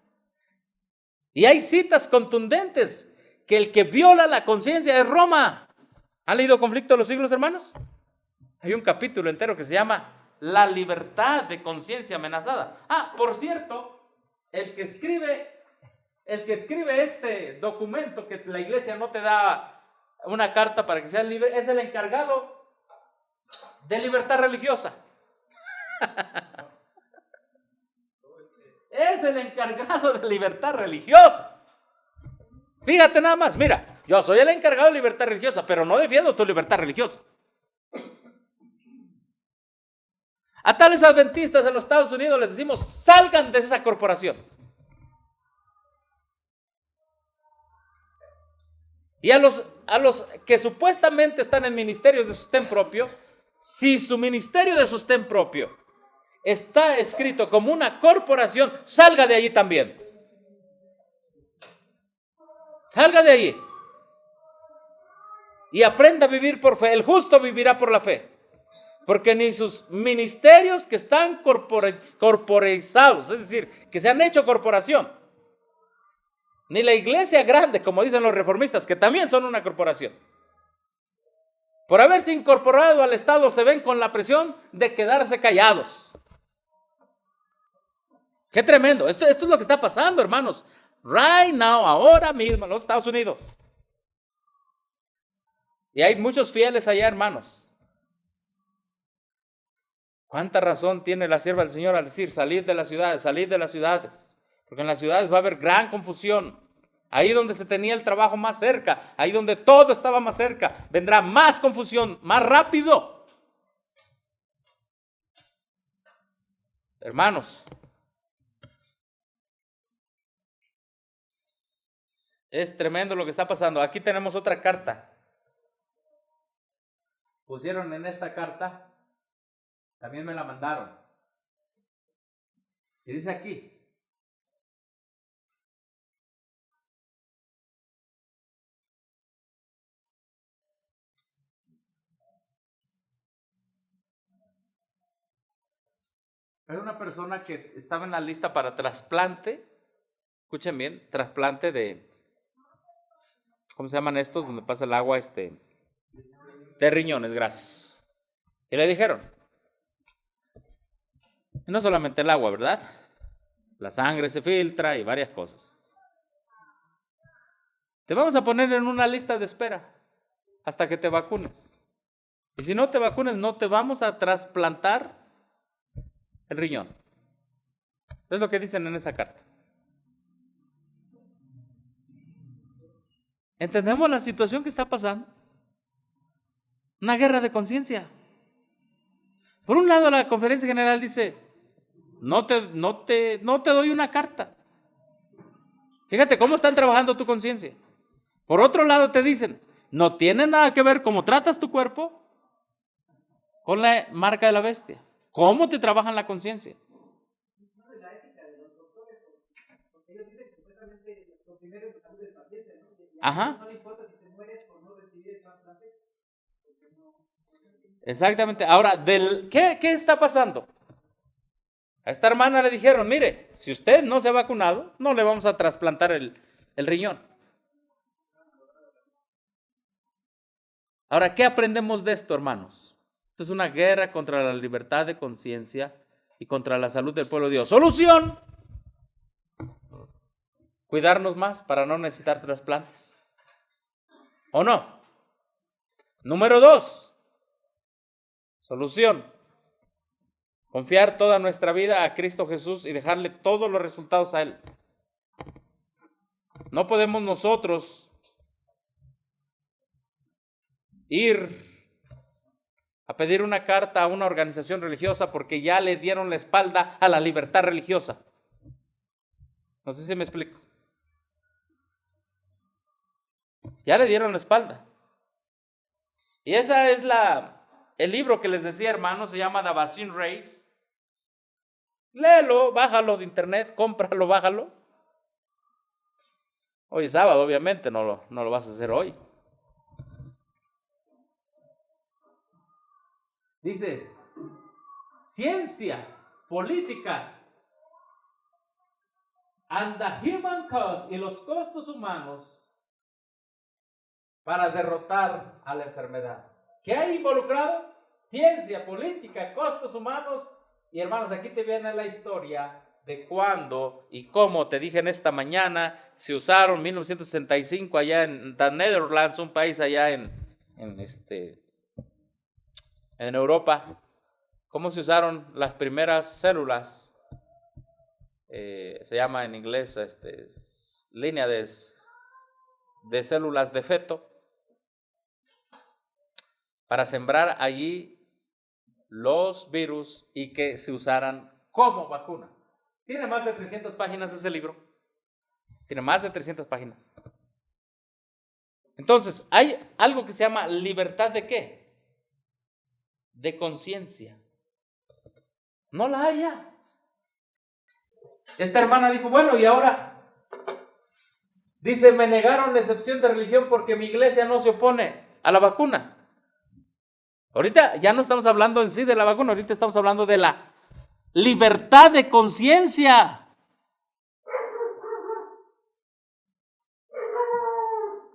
y hay citas contundentes que el que viola la conciencia es Roma. ¿Han leído Conflicto de los Siglos, hermanos? Hay un capítulo entero que se llama La libertad de conciencia amenazada. Por cierto, el que escribe este documento que la iglesia no te da una carta para que seas libre, es el encargado de libertad religiosa. Es el encargado de libertad religiosa. Fíjate nada más, mira, yo soy el encargado de libertad religiosa, pero no defiendo tu libertad religiosa. A tales adventistas en los Estados Unidos les decimos, salgan de esa corporación. Y a los que supuestamente están en ministerios de sostén propio, si su ministerio de sostén propio está escrito como una corporación, salga de allí también. Salga de allí. Y aprenda a vivir por fe. El justo vivirá por la fe. Porque ni sus ministerios que están corporizados, es decir, que se han hecho corporación, ni la iglesia grande, como dicen los reformistas, que también son una corporación, por haberse incorporado al Estado, se ven con la presión de quedarse callados. Qué tremendo. Esto es lo que está pasando, hermanos. Right now, ahora mismo en los Estados Unidos. Y hay muchos fieles allá, hermanos. ¿Cuánta razón tiene la sierva del Señor al decir, salid de las ciudades, salid de las ciudades? Porque en las ciudades va a haber gran confusión. Ahí donde se tenía el trabajo más cerca, ahí donde todo estaba más cerca, vendrá más confusión, más rápido. Hermanos, es tremendo lo que está pasando. Aquí tenemos otra carta. Pusieron en esta carta, también me la mandaron. Y dice aquí, hay una persona que estaba en la lista para trasplante, escuchen bien, trasplante de, ¿cómo se llaman estos? Donde pasa el agua, de riñones, gracias. Y le dijeron, y no solamente el agua, ¿verdad? La sangre se filtra y varias cosas. Te vamos a poner en una lista de espera hasta que te vacunes. Y si no te vacunes, no te vamos a trasplantar el riñón. Es lo que dicen en esa carta. ¿Entendemos la situación que está pasando? Una guerra de conciencia. Por un lado, la Conferencia General dice, no te doy una carta. Fíjate cómo están trabajando tu conciencia. Por otro lado, te dicen, no tiene nada que ver cómo tratas tu cuerpo con la marca de la bestia. ¿Cómo te trabajan la conciencia? La ética de los doctores, porque ellos dicen que supuestamente lo primero es la salud del paciente, ¿no? Ajá. No le importa si te mueres por no recibir el trasplante. Exactamente. Ahora, ¿qué está pasando? A esta hermana le dijeron, mire, si usted no se ha vacunado, no le vamos a trasplantar el riñón. Ahora, ¿qué aprendemos de esto, hermanos? Esto es una guerra contra la libertad de conciencia y contra la salud del pueblo de Dios. ¿Solución? Cuidarnos más para no necesitar trasplantes. ¿O no? Número 2. Solución. Confiar toda nuestra vida a Cristo Jesús y dejarle todos los resultados a Él. No podemos nosotros ir a pedir una carta a una organización religiosa porque ya le dieron la espalda a la libertad religiosa. No sé si me explico. Ya le dieron la espalda. Y esa es el libro que les decía, hermanos, se llama The Vaccine Race. Léelo, bájalo de internet, cómpralo, bájalo. Hoy es sábado, obviamente, no lo vas a hacer hoy. Dice, ciencia, política, and the human cost, y los costos humanos para derrotar a la enfermedad. ¿Qué hay involucrado? Ciencia, política, costos humanos. Y hermanos, aquí te viene la historia de cuándo y cómo, te dije en esta mañana, se usaron en 1965 allá en The Netherlands, un país allá en Europa, cómo se usaron las primeras células, se llama en inglés línea de células de feto, para sembrar allí los virus y que se usaran como vacuna. Tiene más de 300 páginas ese libro. Tiene más de 300 páginas. Entonces, hay algo que se llama libertad ¿de qué? De conciencia. No la hay ya. Esta hermana dijo, bueno, y ahora, dice, me negaron la excepción de religión porque mi iglesia no se opone a la vacuna. Ahorita ya no estamos hablando en sí de la vacuna, ahorita estamos hablando de la libertad de conciencia.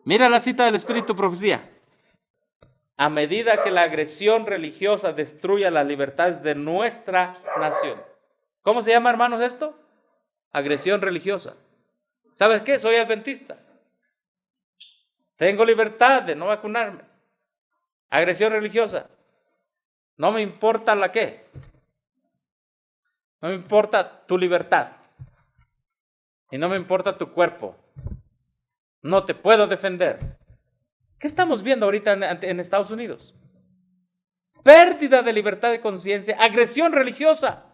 Mira la cita del Espíritu Profecía. A medida que la agresión religiosa destruya las libertades de nuestra nación. ¿Cómo se llama, hermanos, esto? Agresión religiosa. ¿Sabes qué? Soy adventista. Tengo libertad de no vacunarme. Agresión religiosa. No me importa la qué. No me importa tu libertad. Y no me importa tu cuerpo. No te puedo defender. ¿Qué estamos viendo ahorita en Estados Unidos? Pérdida de libertad de conciencia, agresión religiosa.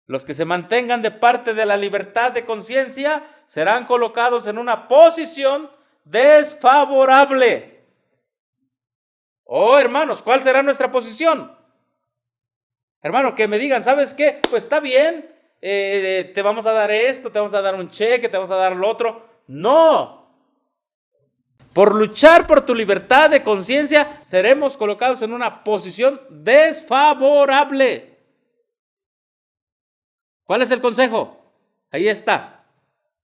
Los que se mantengan de parte de la libertad de conciencia serán colocados en una posición desfavorable. Oh, hermanos, ¿cuál será nuestra posición? Hermano, que me digan, ¿sabes qué? Pues está bien, te vamos a dar esto, te vamos a dar un cheque, te vamos a dar lo otro. No. Por luchar por tu libertad de conciencia, seremos colocados en una posición desfavorable. ¿Cuál es el consejo? Ahí está.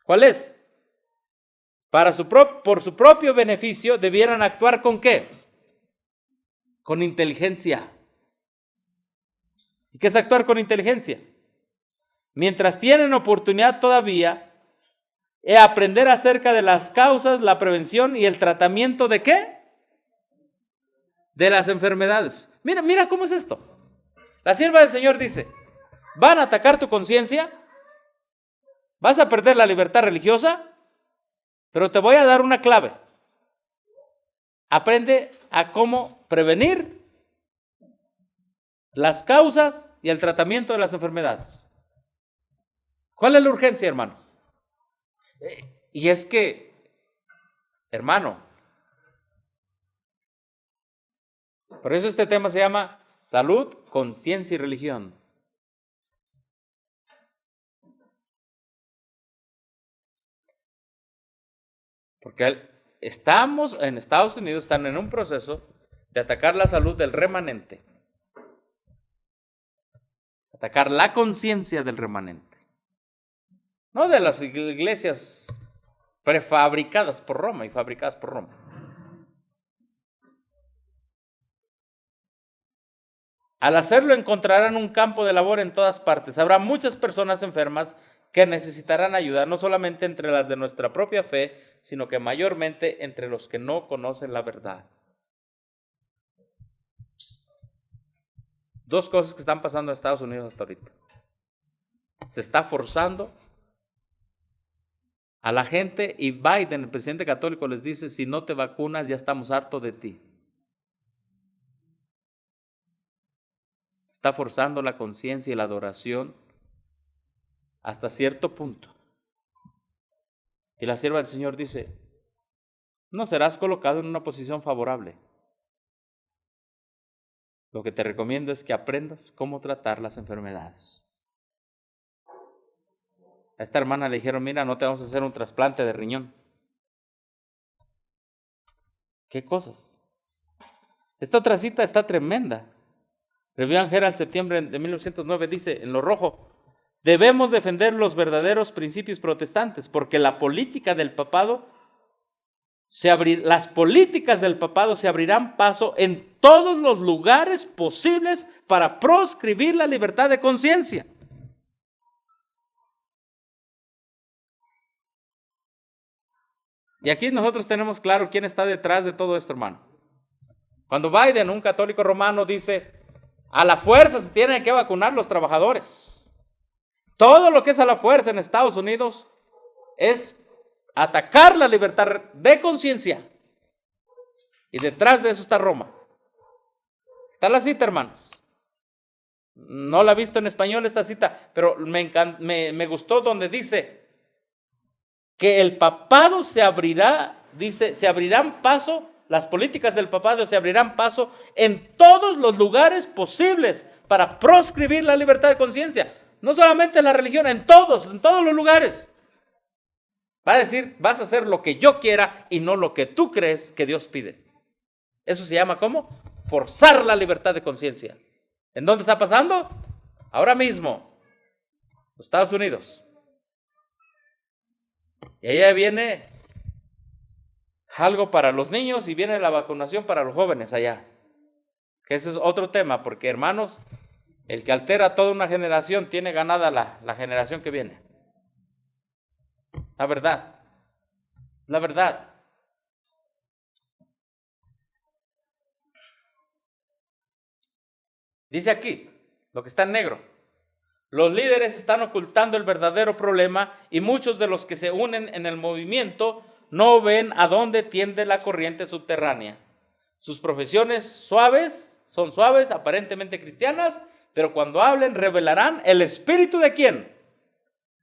¿Cuál es? Por su propio beneficio, debieran actuar ¿con qué? Con inteligencia. ¿Y qué es actuar con inteligencia? Mientras tienen oportunidad todavía, aprender acerca de las causas, la prevención y el tratamiento ¿de qué? De las enfermedades. Mira cómo es esto. La sierva del Señor dice, van a atacar tu conciencia, vas a perder la libertad religiosa, pero te voy a dar una clave. Aprende a cómo prevenir las causas y el tratamiento de las enfermedades. ¿Cuál es la urgencia, hermanos? Y es que, hermano, por eso este tema se llama salud, conciencia y religión. Porque estamos en Estados Unidos, están en un proceso de atacar la salud del remanente. Atacar la conciencia del remanente. No de las iglesias prefabricadas por Roma y fabricadas por Roma. Al hacerlo encontrarán un campo de labor en todas partes. Habrá muchas personas enfermas que necesitarán ayuda, no solamente entre las de nuestra propia fe, sino que mayormente entre los que no conocen la verdad. Dos cosas que están pasando en Estados Unidos hasta ahorita. Se está forzando a la gente y Biden, el presidente católico, les dice, si no te vacunas ya estamos hartos de ti. Se está forzando la conciencia y la adoración hasta cierto punto. Y la sierva del Señor dice, no serás colocado en una posición favorable. Lo que te recomiendo es que aprendas cómo tratar las enfermedades. A esta hermana le dijeron, mira, no te vamos a hacer un trasplante de riñón. ¿Qué cosas? Esta otra cita está tremenda. Review and Herald, septiembre de 1909, dice, en lo rojo, debemos defender los verdaderos principios protestantes, porque la política del papado las políticas del papado se abrirán paso en todos los lugares posibles para proscribir la libertad de conciencia. Y aquí nosotros tenemos claro quién está detrás de todo esto, hermano. Cuando Biden, un católico romano, dice, a la fuerza se tienen que vacunar los trabajadores. Todo lo que es a la fuerza en Estados Unidos es atacar la libertad de conciencia. Y detrás de eso está Roma. Está la cita, hermanos. No la he visto en español esta cita, pero me gustó donde dice, que el papado se abrirá, dice, se abrirán paso, las políticas del papado se abrirán paso en todos los lugares posibles para proscribir la libertad de conciencia. No solamente en la religión, en todos los lugares. Va a decir, vas a hacer lo que yo quiera y no lo que tú crees que Dios pide. Eso se llama ¿cómo? Forzar la libertad de conciencia. ¿En dónde está pasando? Ahora mismo, los Estados Unidos. Y allá viene algo para los niños y viene la vacunación para los jóvenes allá. Que ese es otro tema, porque hermanos, el que altera toda una generación tiene ganada la generación que viene. La verdad. La verdad. Dice aquí, lo que está en negro. Los líderes están ocultando el verdadero problema y muchos de los que se unen en el movimiento no ven a dónde tiende la corriente subterránea. Sus profesiones son suaves, aparentemente cristianas, pero cuando hablen revelarán el espíritu ¿de quién?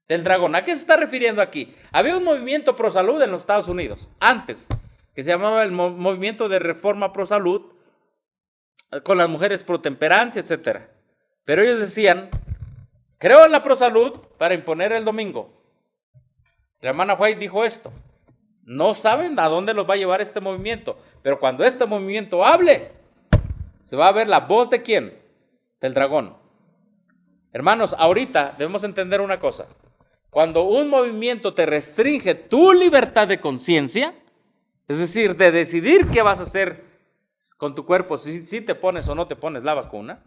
Del dragón. ¿A qué se está refiriendo aquí? Había un movimiento pro salud en los Estados Unidos, antes, que se llamaba el movimiento de reforma pro salud, con las mujeres pro temperancia, etc. Pero ellos decían, creo en la pro salud para imponer el domingo. La hermana White dijo esto. No saben a dónde los va a llevar este movimiento, pero cuando este movimiento hable, se va a ver la voz ¿de quién? Del dragón. Hermanos, ahorita debemos entender una cosa. Cuando un movimiento te restringe tu libertad de conciencia, es decir, de decidir qué vas a hacer con tu cuerpo, si te pones o no te pones la vacuna,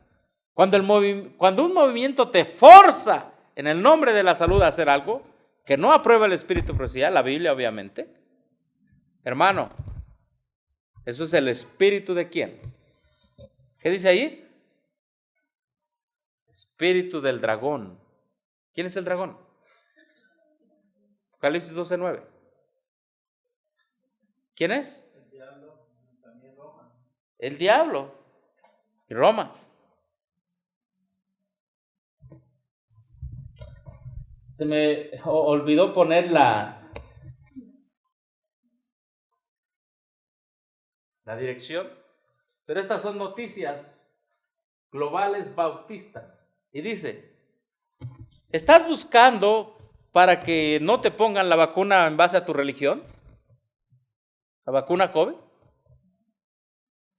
cuando un movimiento te forza en el nombre de la salud a hacer algo que no aprueba el espíritu profesional, la Biblia obviamente, hermano, eso es el espíritu ¿de quién? ¿Qué dice ahí? Espíritu del dragón. ¿Quién es el dragón? Apocalipsis 12:9. ¿Quién es? El diablo, también Roma. El diablo y Roma. Se me olvidó poner la dirección, pero estas son noticias globales bautistas. Y dice, ¿estás buscando para que no te pongan la vacuna en base a tu religión? La vacuna COVID,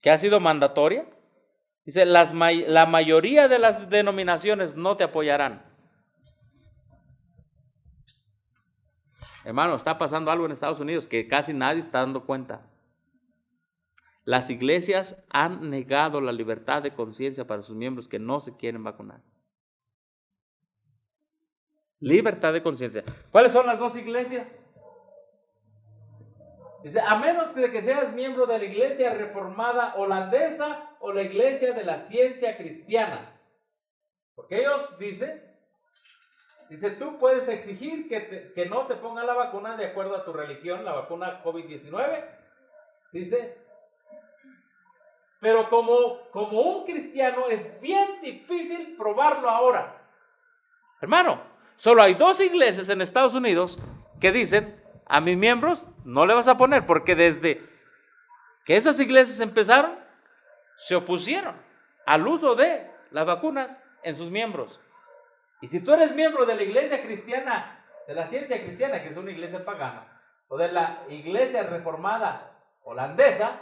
que ha sido mandatoria. Dice, la mayoría de las denominaciones no te apoyarán. Hermano, está pasando algo en Estados Unidos que casi nadie está dando cuenta. Las iglesias han negado la libertad de conciencia para sus miembros que no se quieren vacunar. Libertad de conciencia. ¿Cuáles son las dos iglesias? Dice, a menos de que seas miembro de la iglesia reformada holandesa o la iglesia de la ciencia cristiana. Porque ellos dicen, tú puedes exigir que no te pongan la vacuna de acuerdo a tu religión, la vacuna COVID-19. Dice, pero como un cristiano es bien difícil probarlo ahora. Hermano, solo hay dos iglesias en Estados Unidos que dicen, a mis miembros no le vas a poner, porque desde que esas iglesias empezaron, se opusieron al uso de las vacunas en sus miembros. Y si tú eres miembro de la iglesia cristiana, de la ciencia cristiana, que es una iglesia pagana, o de la iglesia reformada holandesa,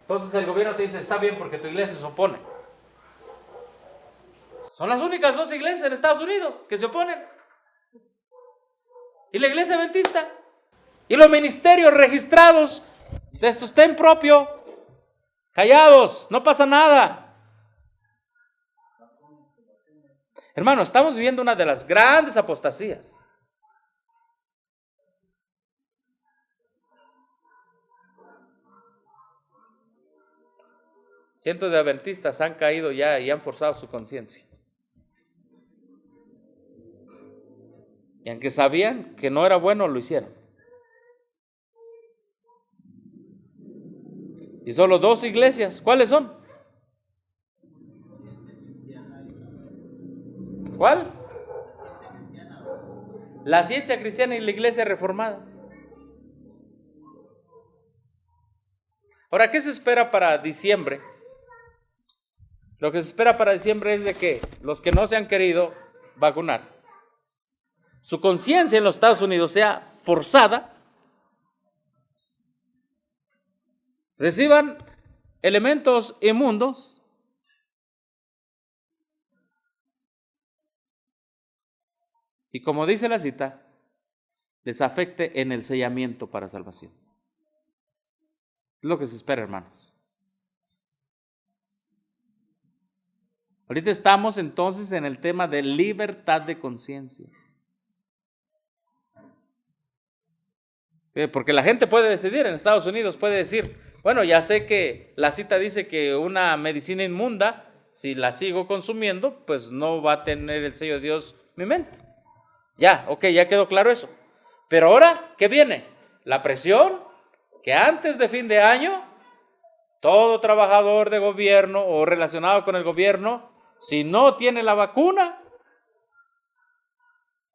entonces el gobierno te dice, está bien porque tu iglesia se opone. Son las únicas dos iglesias en Estados Unidos que se oponen. Y la iglesia adventista. Y los ministerios registrados de sostén propio, callados, no pasa nada. Hermano, estamos viviendo una de las grandes apostasías. Cientos de adventistas han caído ya y han forzado su conciencia. Y aunque sabían que no era bueno, lo hicieron. Y solo dos iglesias, ¿cuáles son? ¿Cuál? La ciencia cristiana y la iglesia reformada. Ahora, ¿qué se espera para diciembre? Lo que se espera para diciembre es de que los que no se han querido vacunar, su conciencia en los Estados Unidos sea forzada, reciban elementos inmundos y, como dice la cita, les afecte en el sellamiento para salvación. Es lo que se espera, hermanos. Ahorita estamos entonces en el tema de libertad de conciencia. Porque la gente puede decidir, en Estados Unidos puede decir, bueno, ya sé que la cita dice que una medicina inmunda, si la sigo consumiendo, pues no va a tener el sello de Dios en mi mente. Ya, ok, ya quedó claro eso. Pero ahora, ¿qué viene? La presión que antes de fin de año, todo trabajador de gobierno o relacionado con el gobierno, si no tiene la vacuna,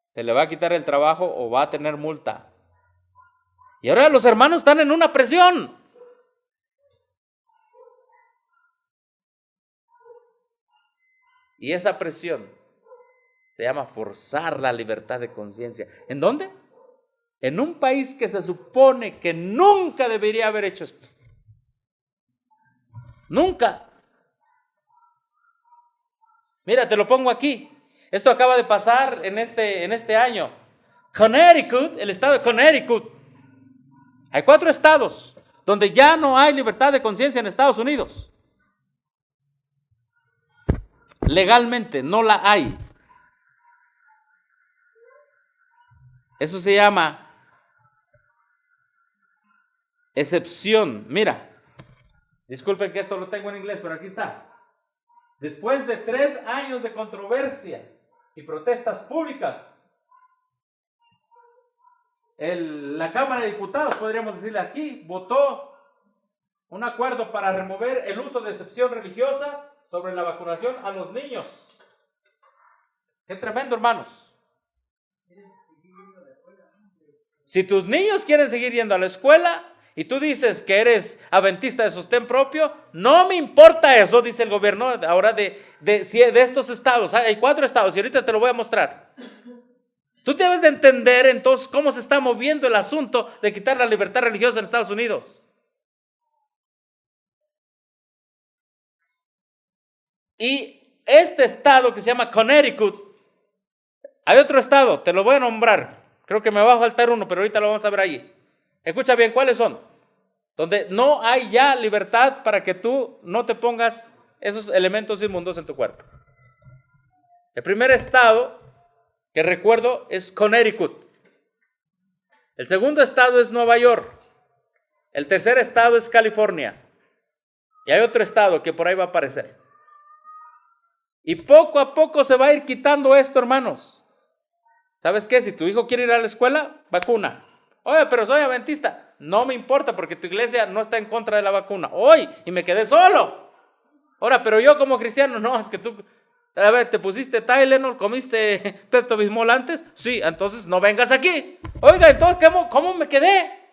se le va a quitar el trabajo o va a tener multa. Y ahora los hermanos están en una presión. Y esa presión se llama forzar la libertad de conciencia. ¿En dónde? En un país que se supone que nunca debería haber hecho esto. Nunca. Mira, te lo pongo aquí. Esto acaba de pasar en este año. Connecticut, el estado de Connecticut. Hay 4 estados donde ya no hay libertad de conciencia en Estados Unidos. Legalmente no la hay. Eso se llama excepción. Mira, disculpen que esto lo tengo en inglés, pero aquí está. Después de 3 años de controversia y protestas públicas, la Cámara de Diputados, podríamos decirle aquí, votó un acuerdo para remover el uso de excepción religiosa sobre la vacunación a los niños. Qué tremendo, hermanos. Si tus niños quieren seguir yendo a la escuela y tú dices que eres adventista de sostén propio, no me importa eso, dice el gobierno ahora de estos estados. Hay 4 estados y ahorita te lo voy a mostrar. Tú debes de entender entonces cómo se está moviendo el asunto de quitar la libertad religiosa en Estados Unidos. Y este estado que se llama Connecticut, hay otro estado, te lo voy a nombrar. Creo que me va a faltar uno, pero ahorita lo vamos a ver allí. Escucha bien, ¿cuáles son? Donde no hay ya libertad para que tú no te pongas esos elementos inmundos en tu cuerpo. El primer estado que recuerdo es Connecticut. El segundo estado es Nueva York. El tercer estado es California. Y hay otro estado que por ahí va a aparecer. Y poco a poco se va a ir quitando esto, hermanos. ¿Sabes qué? Si tu hijo quiere ir a la escuela, vacuna. Oye, pero soy adventista. No me importa porque tu iglesia no está en contra de la vacuna. Hoy, y me quedé solo. Ahora, pero yo como cristiano, no, es que tú, a ver, ¿te pusiste Tylenol, comiste Pepto-Bismol antes? Sí, entonces no vengas aquí. Oiga, entonces, ¿cómo me quedé?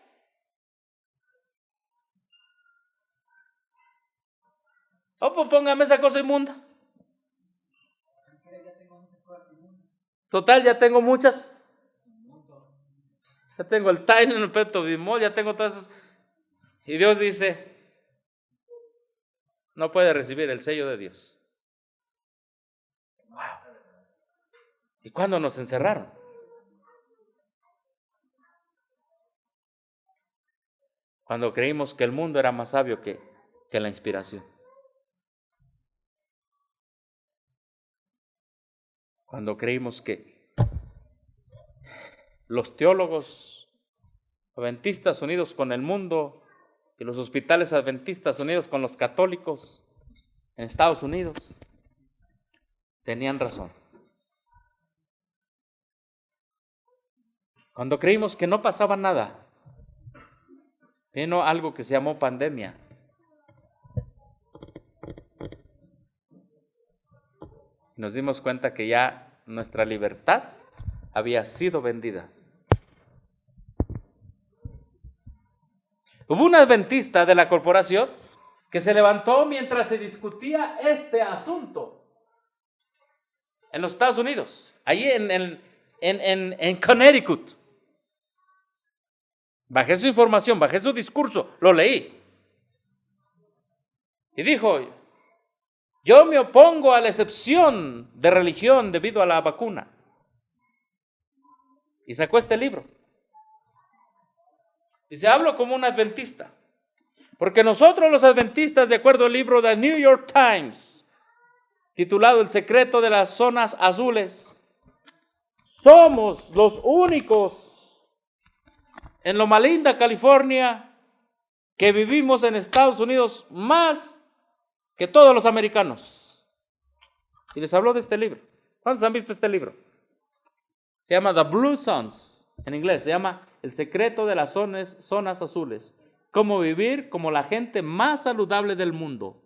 Oh, pues póngame esa cosa inmunda. Total, ya tengo muchas. Ya tengo el Tylenol, el Pepto-Bismol, ya tengo todas esas. Y Dios dice, no puede recibir el sello de Dios. Wow. ¿Y cuándo nos encerraron? Cuando creímos que el mundo era más sabio que la inspiración. Cuando creímos que los teólogos adventistas unidos con el mundo y los hospitales adventistas unidos con los católicos en Estados Unidos tenían razón. Cuando creímos que no pasaba nada, vino algo que se llamó pandemia. Nos dimos cuenta que ya nuestra libertad había sido vendida. Hubo un adventista de la corporación que se levantó mientras se discutía este asunto en los Estados Unidos, allí en Connecticut. Bajé su información, bajé su discurso, lo leí. Y dijo: yo me opongo a la excepción de religión debido a la vacuna. Y sacó este libro. Dice: hablo como un adventista. Porque nosotros los adventistas, de acuerdo al libro de New York Times, titulado El secreto de las zonas azules, somos los únicos en Loma Linda, California, que vivimos en Estados Unidos más que todos los americanos. Y les habló de este libro. ¿Cuántos han visto este libro? Se llama The Blue Zones, en inglés. Se llama El secreto de las zonas azules. Cómo vivir como la gente más saludable del mundo.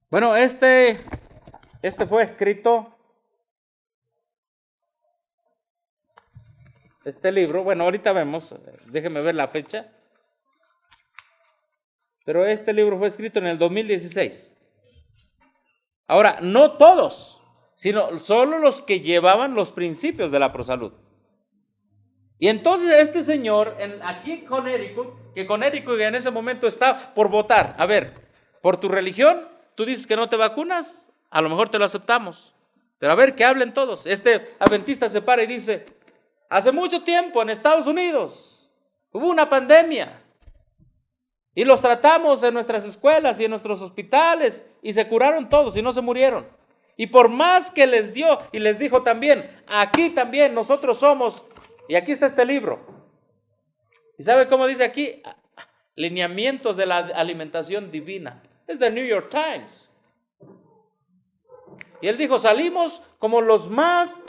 Bueno, este fue escrito, este libro, bueno, ahorita vemos, déjenme ver la fecha, pero este libro fue escrito en el 2016. Ahora, no todos, sino solo los que llevaban los principios de la prosalud. Y entonces este señor, aquí en Connecticut, que Connecticut en ese momento está por votar, a ver, por tu religión, tú dices que no te vacunas, a lo mejor te lo aceptamos, pero a ver, que hablen todos. Este adventista se para y dice: hace mucho tiempo en Estados Unidos hubo una pandemia y los tratamos en nuestras escuelas y en nuestros hospitales y se curaron todos y no se murieron. Y por más que les dio y les dijo también, aquí también nosotros somos, y aquí está este libro. ¿Y sabe cómo dice aquí? Lineamientos de la alimentación divina. Es de New York Times. Y él dijo: salimos como los más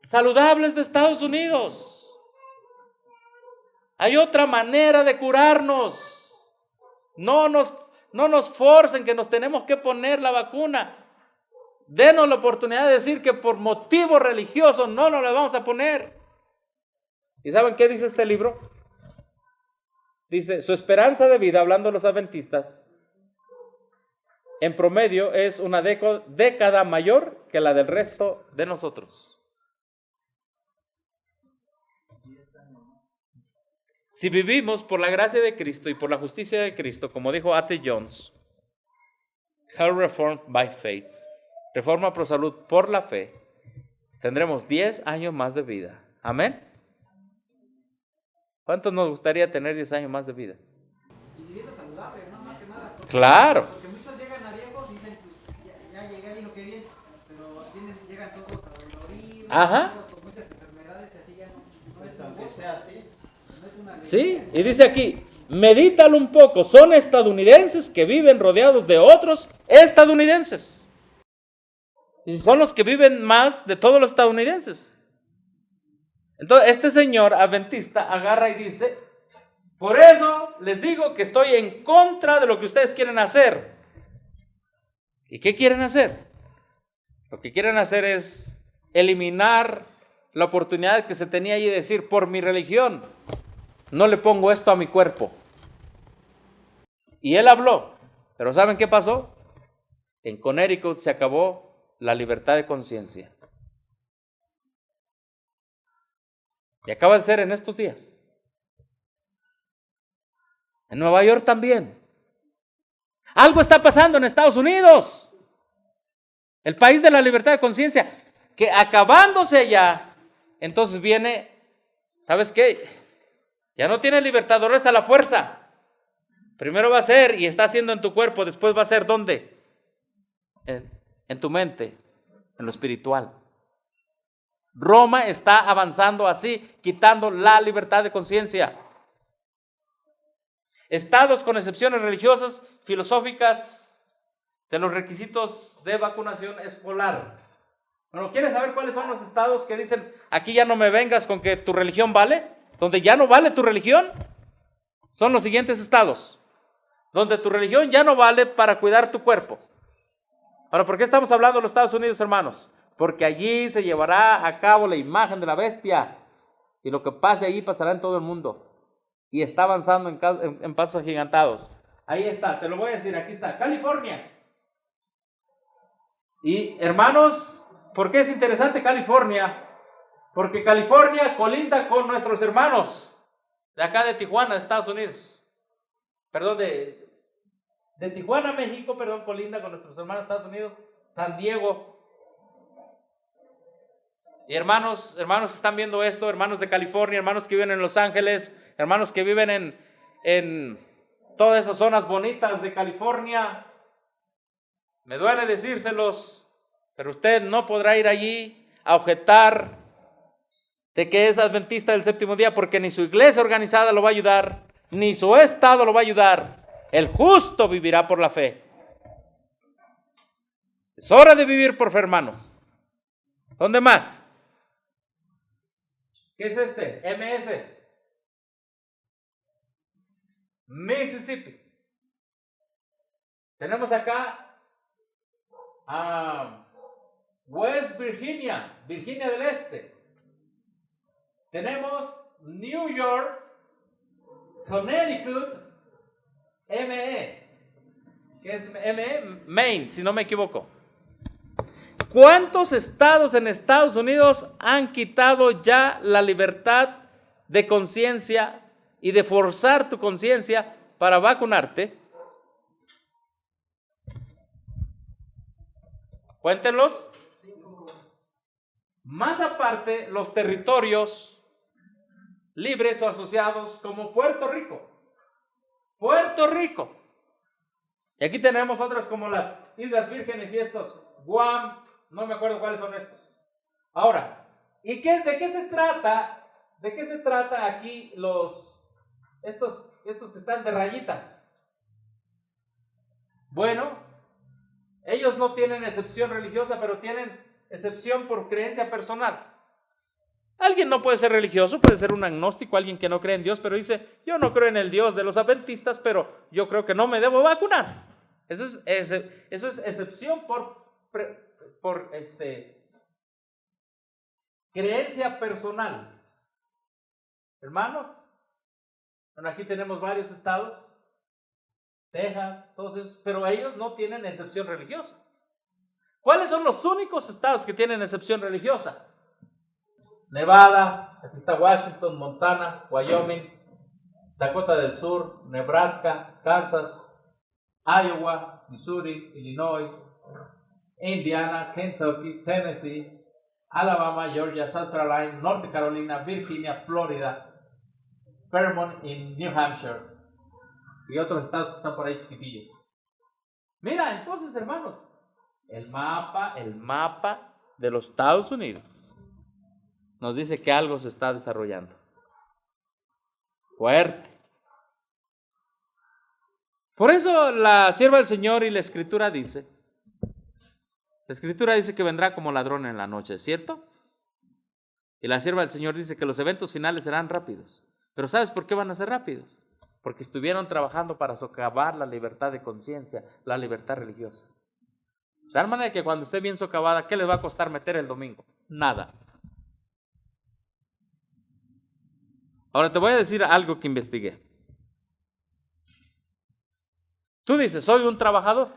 saludables de Estados Unidos. Hay otra manera de curarnos. No nos forcen que nos tenemos que poner la vacuna. Denos la oportunidad de decir que por motivos religiosos no nos la vamos a poner. ¿Y saben qué dice este libro? Dice: su esperanza de vida, hablando de los adventistas, en promedio es una década mayor que la del resto de nosotros. Si vivimos por la gracia de Cristo y por la justicia de Cristo, como dijo A.T. Jones, Health Reformed by Faith, reforma pro salud por la fe, tendremos 10 años más de vida. Amén. ¿Cuántos nos gustaría tener 10 años más de vida? Y viviendo saludable, ¿no? Más que nada. Claro. Porque muchos llegan a viejos y dicen: pues ya llegué, dijo que bien, pero llegan todos adoloridos, Ajá. todos con muchas enfermedades y así ya no es un gozo, sea así. no es una alegría. Sí, y dice aquí: medítalo un poco, son estadounidenses que viven rodeados de otros estadounidenses. Y son los que viven más de todos los estadounidenses. Entonces, este señor adventista agarra y dice: por eso les digo que estoy en contra de lo que ustedes quieren hacer. ¿Y qué quieren hacer? Lo que quieren hacer es eliminar la oportunidad que se tenía ahí de decir: por mi religión no le pongo esto a mi cuerpo. Y él habló, pero ¿saben qué pasó? En Connecticut se acabó la libertad de conciencia. Y acaba de ser en estos días. En Nueva York también. Algo está pasando en Estados Unidos, el país de la libertad de conciencia, que acabándose allá, entonces viene, ¿sabes qué? Ya no tiene libertad, ahora es a la fuerza. Primero va a ser, y está haciendo en tu cuerpo, después va a ser ¿dónde? En tu mente, en lo espiritual. Roma está avanzando así, quitando la libertad de conciencia. Estados con excepciones religiosas, filosóficas, de los requisitos de vacunación escolar. Bueno, ¿quieres saber cuáles son los estados que dicen: aquí ya no me vengas con que tu religión vale? Donde ya no vale tu religión, son los siguientes estados. Donde tu religión ya no vale para cuidar tu cuerpo. Ahora, ¿por qué estamos hablando de los Estados Unidos, hermanos? porque allí se llevará a cabo la imagen de la bestia, y lo que pase allí pasará en todo el mundo. Y está avanzando en pasos agigantados. Ahí está, te lo voy a decir, aquí está, California. Y hermanos, ¿por qué es interesante California? Porque California colinda con nuestros hermanos de acá de Tijuana, de Estados Unidos. Perdón, de Tijuana, México, perdón, colinda con nuestros hermanos de Estados Unidos, San Diego. Y hermanos que están viendo esto, hermanos de California, hermanos que viven en Los Ángeles, hermanos que viven en todas esas zonas bonitas de California, me duele decírselos, pero usted no podrá ir allí a objetar de que es adventista del séptimo día, porque ni su iglesia organizada lo va a ayudar, ni su estado lo va a ayudar. El justo vivirá por la fe. Es hora de vivir por fe, hermanos. ¿Dónde más? ¿Qué es este? MS. Mississippi. Tenemos acá a West Virginia, Virginia del Este. Tenemos New York, Connecticut, ME. ¿Qué es ME? Maine, si no me equivoco. ¿Cuántos estados en Estados Unidos han quitado ya la libertad de conciencia y de forzar tu conciencia para vacunarte? Cuéntenlos. Más aparte, los territorios libres o asociados como Puerto Rico. Puerto Rico. Y aquí tenemos otras como las Islas Vírgenes y estos, Guam, no me acuerdo cuáles son estos. Ahora, ¿y de qué se trata? ¿De qué se trata aquí estos que están de rayitas? Bueno, ellos no tienen excepción religiosa, pero tienen excepción por creencia personal. Alguien no puede ser religioso, puede ser un agnóstico, alguien que no cree en Dios, pero dice, yo no creo en el Dios de los adventistas, pero yo creo que no me debo vacunar. Eso es excepción por creencia personal. Hermanos, bueno, aquí tenemos varios estados, Texas, todos esos, pero ellos no tienen excepción religiosa. ¿Cuáles son los únicos estados que tienen excepción religiosa? Nevada, aquí está Washington, Montana, Wyoming, Dakota del Sur, Nebraska, Kansas, Iowa, Missouri, Illinois, Indiana, Kentucky, Tennessee, Alabama, Georgia, South Carolina, North Carolina, Virginia, Florida, Vermont y New Hampshire. Y otros estados que están por ahí chiquitillos. Mira, entonces, hermanos, el mapa de los Estados Unidos nos dice que algo se está desarrollando. Fuerte. Por eso la sierva del Señor y la Escritura dice que vendrá como ladrón en la noche, ¿cierto? Y la sierva del Señor dice que los eventos finales serán rápidos. Pero ¿sabes por qué van a ser rápidos? Porque estuvieron trabajando para socavar la libertad de conciencia, la libertad religiosa. De tal manera que cuando esté bien socavada, ¿qué les va a costar meter el domingo? Nada. Ahora te voy a decir algo que investigué. Tú dices, soy un trabajador.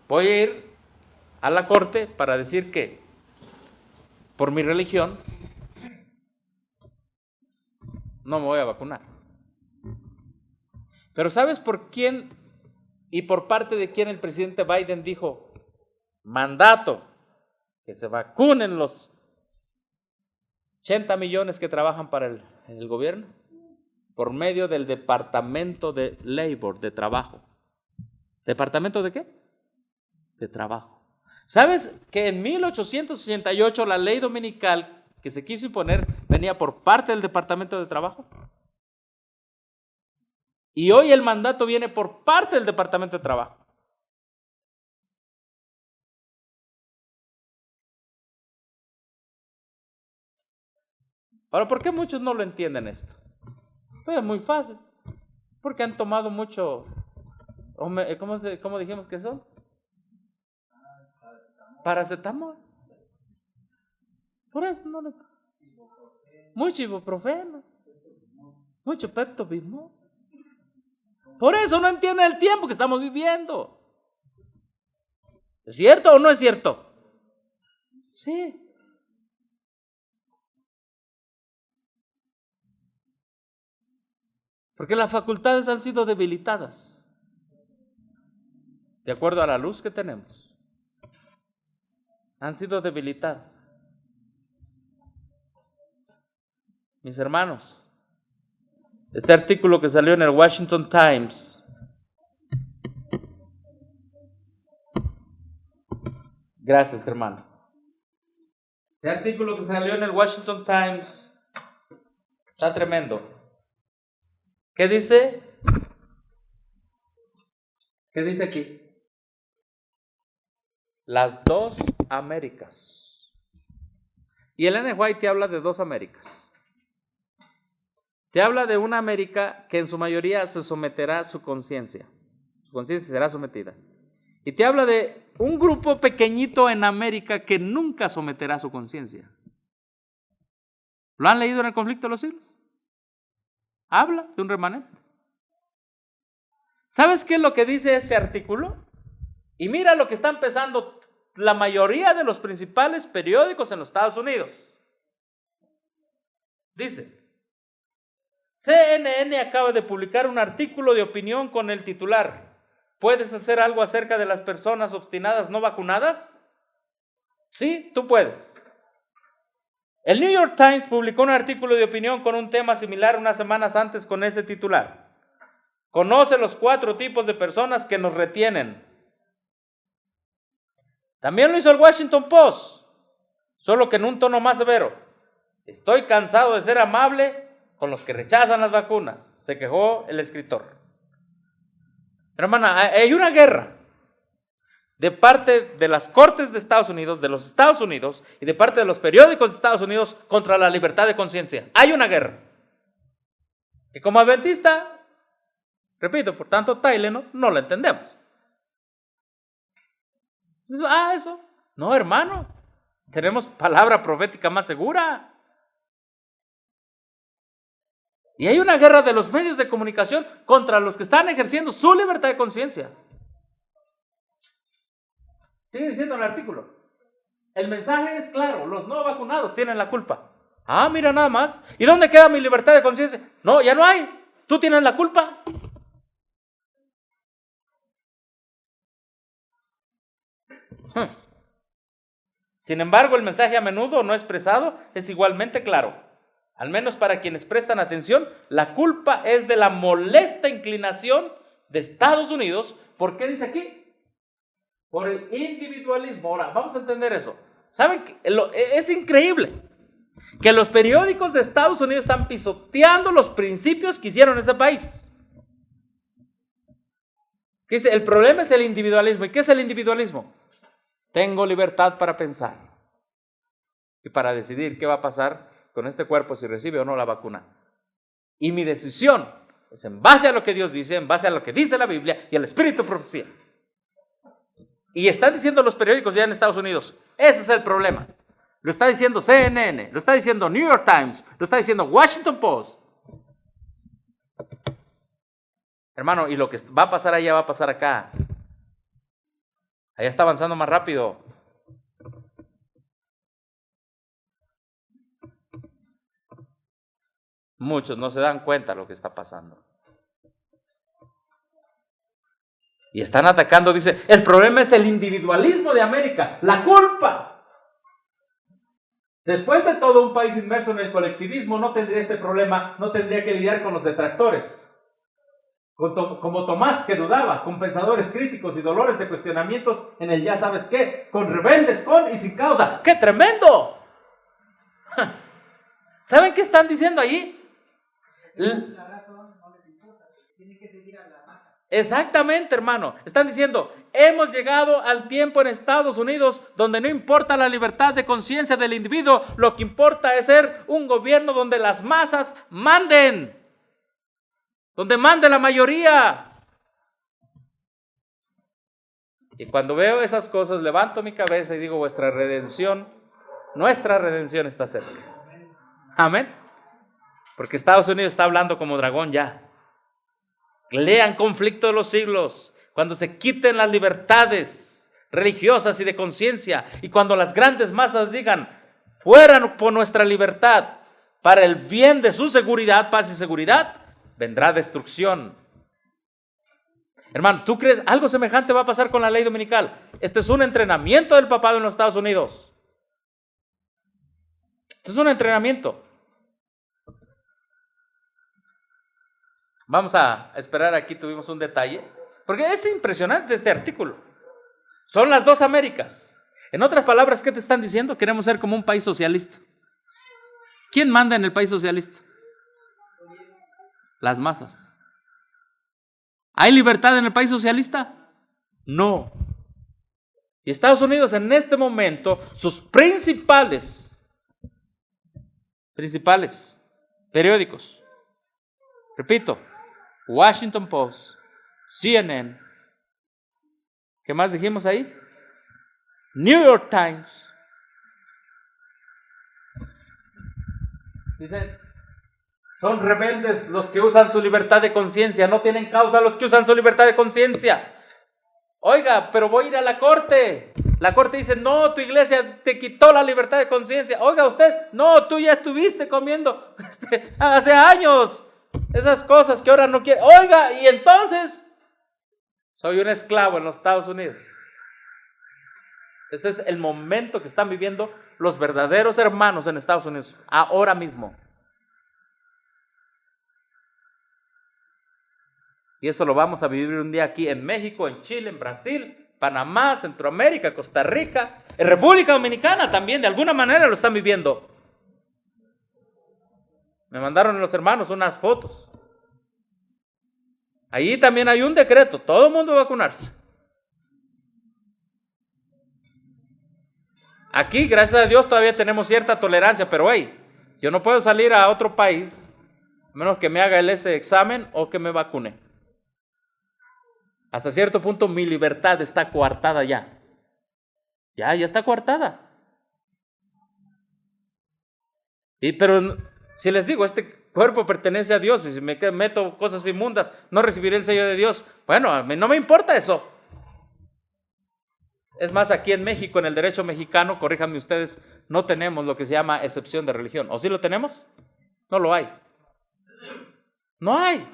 Voy a ir a la corte para decir que por mi religión no me voy a vacunar. Pero ¿sabes por quién y por parte de quién el presidente Biden dijo mandato que se vacunen los 80 millones que trabajan para el gobierno? Por medio del Departamento de Labor, de Trabajo. ¿Departamento de qué? De Trabajo. ¿Sabes que en 1868 la ley dominical que se quiso imponer venía por parte del Departamento de Trabajo? Y hoy el mandato viene por parte del Departamento de Trabajo. Ahora, ¿por qué muchos no lo entienden esto? Pues es muy fácil. Porque han tomado mucho, ¿cómo dijimos que son? paracetamol. Por eso no le... Mucho ibuprofeno, mucho Pepto-Bismol. Por eso no entiende el tiempo que estamos viviendo. ¿Es cierto o no es cierto? Sí. Porque las facultades han sido debilitadas de acuerdo a la luz que tenemos. Han sido debilitadas. Mis hermanos, este artículo que salió en el Washington Times, gracias hermano, este artículo que salió en el Washington Times está tremendo. ¿Qué dice? ¿Qué dice aquí? Las dos Américas. Y Ellen White te habla de dos Américas. Te habla de una América que en su mayoría se someterá a su conciencia. Su conciencia será sometida. Y te habla de un grupo pequeñito en América que nunca someterá su conciencia. ¿Lo han leído en el Conflicto de los Siglos? Habla de un remanente. ¿Sabes qué es lo que dice este artículo? Y mira lo que está empezando la mayoría de los principales periódicos en los Estados Unidos. Dice: CNN acaba de publicar un artículo de opinión con el titular: ¿puedes hacer algo acerca de las personas obstinadas no vacunadas? Sí, tú puedes. El New York Times publicó un artículo de opinión con un tema similar unas semanas antes con ese titular: conoce los 4 tipos de personas que nos retienen. También lo hizo el Washington Post, solo que en un tono más severo: estoy cansado de ser amable con los que rechazan las vacunas, se quejó el escritor. Hermana, hay una guerra de parte de las cortes de Estados Unidos, de los Estados Unidos, y de parte de los periódicos de Estados Unidos contra la libertad de conciencia. Hay una guerra que como adventista, repito, por tanto Tylenol, no la entendemos. Eso. No, hermano, tenemos palabra profética más segura. Y hay una guerra de los medios de comunicación contra los que están ejerciendo su libertad de conciencia. Sigue diciendo el artículo: el mensaje es claro, los no vacunados tienen la culpa. Ah, mira nada más. ¿Y dónde queda mi libertad de conciencia? No, ya no hay. Tú tienes la culpa. Sin embargo, el mensaje a menudo no expresado es igualmente claro. Al menos para quienes prestan atención, la culpa es de la molesta inclinación de Estados Unidos. ¿Por qué dice aquí? Por el individualismo. Ahora, vamos a entender eso. ¿Saben qué? Es increíble que los periódicos de Estados Unidos están pisoteando los principios que hicieron ese país. ¿Qué dice? El problema es el individualismo. ¿Y qué es el individualismo? Tengo libertad para pensar y para decidir qué va a pasar con este cuerpo si recibe o no la vacuna. Y mi decisión es en base a lo que Dios dice, en base a lo que dice la Biblia y al Espíritu de profecía. Y están diciendo los periódicos ya en Estados Unidos, ese es el problema. Lo está diciendo CNN, lo está diciendo New York Times, lo está diciendo Washington Post. Hermano, y lo que va a pasar allá va a pasar acá. Allá está avanzando más rápido. Muchos no se dan cuenta de lo que está pasando. Y están atacando, dice, el problema es el individualismo de América, la culpa. Después de todo, un país inmerso en el colectivismo no tendría este problema, no tendría que lidiar con los detractores. Como Tomás, que dudaba, con pensadores críticos y dolores de cuestionamientos en el ya sabes qué, con rebeldes con y sin causa. ¡Qué tremendo! ¿Saben qué están diciendo allí? La razón no les importa, tienen que seguir a la masa. Exactamente, hermano. Están diciendo, hemos llegado al tiempo en Estados Unidos donde no importa la libertad de conciencia del individuo, lo que importa es ser un gobierno donde las masas manden, donde mande la mayoría. Y cuando veo esas cosas, levanto mi cabeza y digo, nuestra redención está cerca. Amén. Porque Estados Unidos está hablando como dragón ya. Lean Conflicto de los Siglos. Cuando se quiten las libertades religiosas y de conciencia, y cuando las grandes masas digan, fuera por nuestra libertad, para el bien de su seguridad, paz y seguridad, vendrá destrucción. Hermano, ¿tú crees algo semejante va a pasar con la ley dominical? Este es un entrenamiento del papado en los Estados Unidos. Este es un entrenamiento. Vamos a esperar, aquí tuvimos un detalle, porque es impresionante este artículo. Son las dos Américas. En otras palabras, ¿qué te están diciendo? Queremos ser como un país socialista. ¿Quién manda en el país socialista? Las masas. ¿Hay libertad en el país socialista? No. Y Estados Unidos en este momento, sus principales periódicos, repito, Washington Post, CNN, ¿qué más dijimos ahí? New York Times. Dicen, son rebeldes los que usan su libertad de conciencia, no tienen causa los que usan su libertad de conciencia. Oiga, pero voy a ir a la corte. La corte dice, no, tu iglesia te quitó la libertad de conciencia. Oiga usted, no, tú ya estuviste comiendo hace años esas cosas que ahora no quiere. Oiga, y entonces soy un esclavo en los Estados Unidos. Ese es el momento que están viviendo los verdaderos hermanos en Estados Unidos, ahora mismo. Y eso lo vamos a vivir un día aquí en México, en Chile, en Brasil, Panamá, Centroamérica, Costa Rica, en República Dominicana también, de alguna manera lo están viviendo. Me mandaron los hermanos unas fotos. Allí también hay un decreto, todo el mundo va a vacunarse. Aquí, gracias a Dios, todavía tenemos cierta tolerancia, pero yo no puedo salir a otro país, a menos que me haga ese examen o que me vacune. Hasta cierto punto mi libertad está coartada ya. Ya está coartada. Pero si les digo, este cuerpo pertenece a Dios, y si me meto cosas inmundas, no recibiré el sello de Dios. Bueno, a mí no me importa eso. Es más, aquí en México, en el derecho mexicano, corríjanme ustedes, no tenemos lo que se llama excepción de religión. ¿O sí lo tenemos? No lo hay. No hay.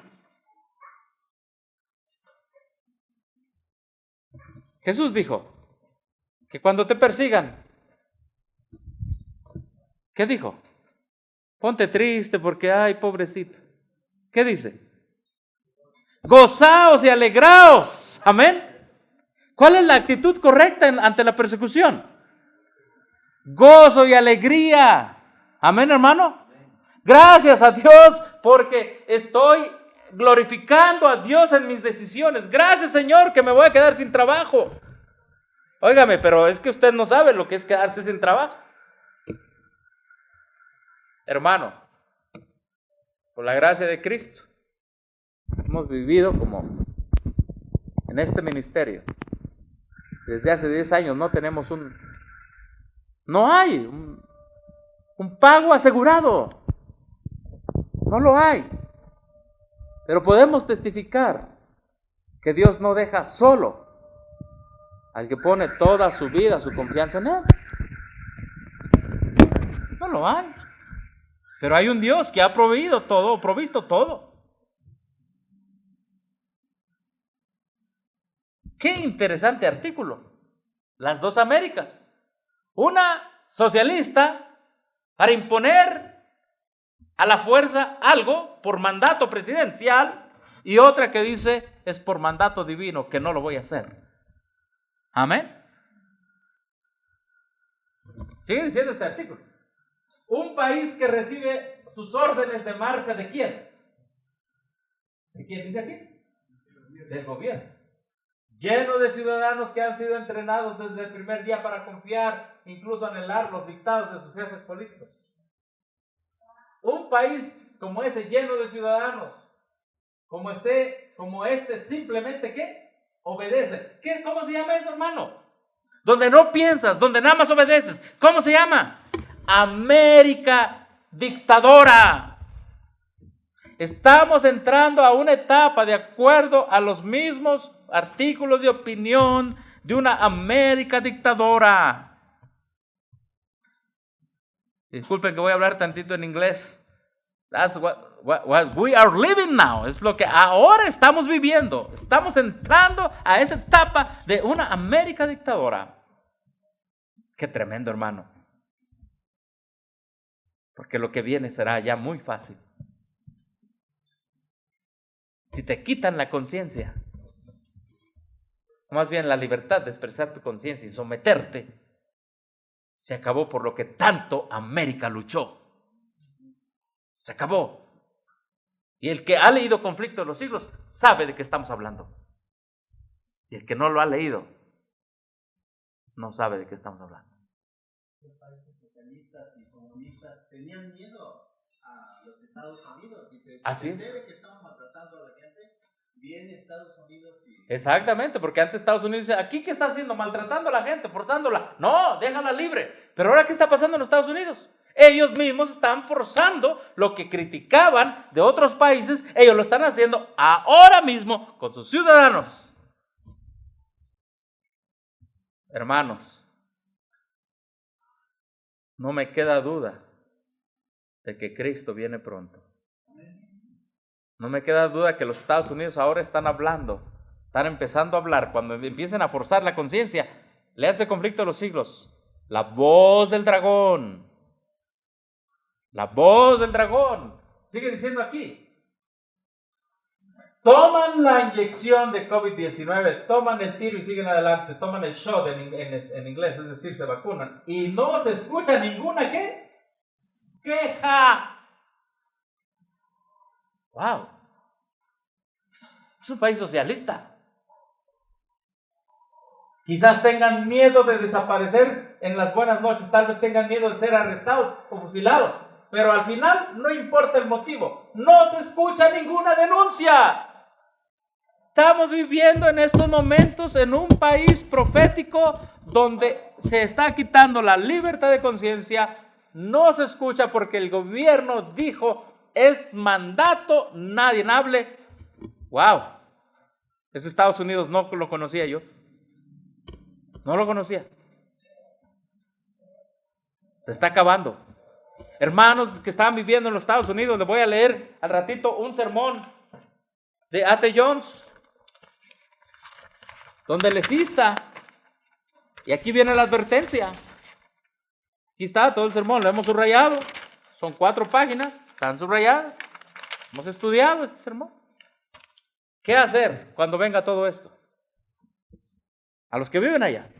Jesús dijo que cuando te persigan, ¿qué dijo? Ponte triste porque, ay, pobrecito. ¿Qué dice? Gozaos y alegraos. Amén. ¿Cuál es la actitud correcta ante la persecución? Gozo y alegría. Amén, hermano. Gracias a Dios porque estoy glorificando a Dios en mis decisiones. Gracias, Señor, que me voy a quedar sin trabajo. Óigame, pero es que usted no sabe lo que es quedarse sin trabajo. Hermano, por la gracia de Cristo, hemos vivido como en este ministerio. Desde hace 10 años no tenemos no hay un pago asegurado. No lo hay. Pero podemos testificar que Dios no deja solo al que pone toda su vida, su confianza en Él. No lo hay. Pero hay un Dios que ha provisto todo. Qué interesante artículo. Las dos Américas. Una socialista para imponer a la fuerza algo por mandato presidencial, y otra que dice es por mandato divino que no lo voy a hacer. Amén. Sigue diciendo este artículo. Un país que recibe sus órdenes de marcha, ¿de quién? ¿De quién dice aquí? Del gobierno. Lleno de ciudadanos que han sido entrenados desde el primer día para confiar, incluso anhelar los dictados de sus jefes políticos. Un país como ese, lleno de ciudadanos, como este, simplemente ¿qué? obedece. ¿Cómo se llama eso, hermano? Donde no piensas, donde nada más obedeces. ¿Cómo se llama? América dictadora. Estamos entrando a una etapa de acuerdo a los mismos artículos de opinión de una América dictadora. Disculpen que voy a hablar tantito en inglés. That's what we are living now. Es lo que ahora estamos viviendo. Estamos entrando a esa etapa de una América dictadora. Qué tremendo, hermano. Porque lo que viene será ya muy fácil. Si te quitan la conciencia, o más bien la libertad de expresar tu conciencia y someterte, se acabó por lo que tanto América luchó. Se acabó. Y el que ha leído Conflicto de los Siglos sabe de qué estamos hablando. Y el que no lo ha leído no sabe de qué estamos hablando. Los países socialistas y comunistas tenían miedo a los Estados Unidos. Dice, así es. Debe que estaban maltratando a la gente. Viene Estados Unidos y... Exactamente, porque antes Estados Unidos dice, ¿aquí qué está haciendo? Maltratando a la gente, forzándola. No, déjala libre. Pero ahora, ¿qué está pasando en los Estados Unidos? Ellos mismos están forzando lo que criticaban de otros países. Ellos lo están haciendo ahora mismo con sus ciudadanos. Hermanos, no me queda duda de que Cristo viene pronto. No me queda duda que los Estados Unidos ahora están hablando, están empezando a hablar. Cuando empiecen a forzar la conciencia, léanse Conflicto de los Siglos. La voz del dragón. La voz del dragón. Sigue diciendo aquí. Toman la inyección de COVID-19, toman el tiro y siguen adelante, toman el shot en inglés, es decir, se vacunan. Y no se escucha ninguna ¿qué? Queja. ¡Wow! Es un país socialista. Quizás tengan miedo de desaparecer en las buenas noches, tal vez tengan miedo de ser arrestados o fusilados, pero al final no importa el motivo, no se escucha ninguna denuncia. Estamos viviendo en estos momentos en un país profético donde se está quitando la libertad de conciencia, no se escucha porque el gobierno dijo, es mandato, nadie hable. ¡Wow! Ese Estados Unidos no lo conocía yo. No lo conocía. Se está acabando. Hermanos que estaban viviendo en los Estados Unidos, les voy a leer al ratito un sermón de A.T. Jones, donde les insta, y aquí viene la advertencia. Aquí está todo el sermón, lo hemos subrayado. Son 4 páginas, están subrayadas. Hemos estudiado este sermón. ¿Qué hacer cuando venga todo esto? A los que viven allá.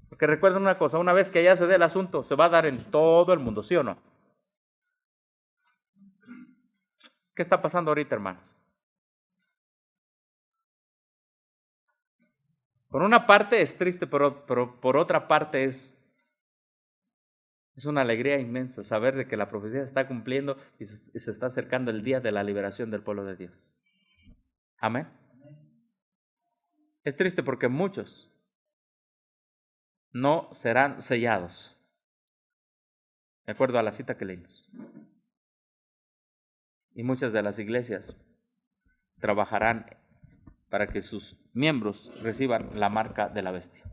Porque recuerden una cosa, una vez que allá se dé el asunto, se va a dar en todo el mundo, ¿sí o no? ¿Qué está pasando ahorita, hermanos? Por una parte es triste, pero por otra parte es una alegría inmensa saber de que la profecía se está cumpliendo y se está acercando el día de la liberación del pueblo de Dios. Amén. Es triste porque muchos no serán sellados, de acuerdo a la cita que leímos. Y muchas de las iglesias trabajarán para que sus miembros reciban la marca de la bestia.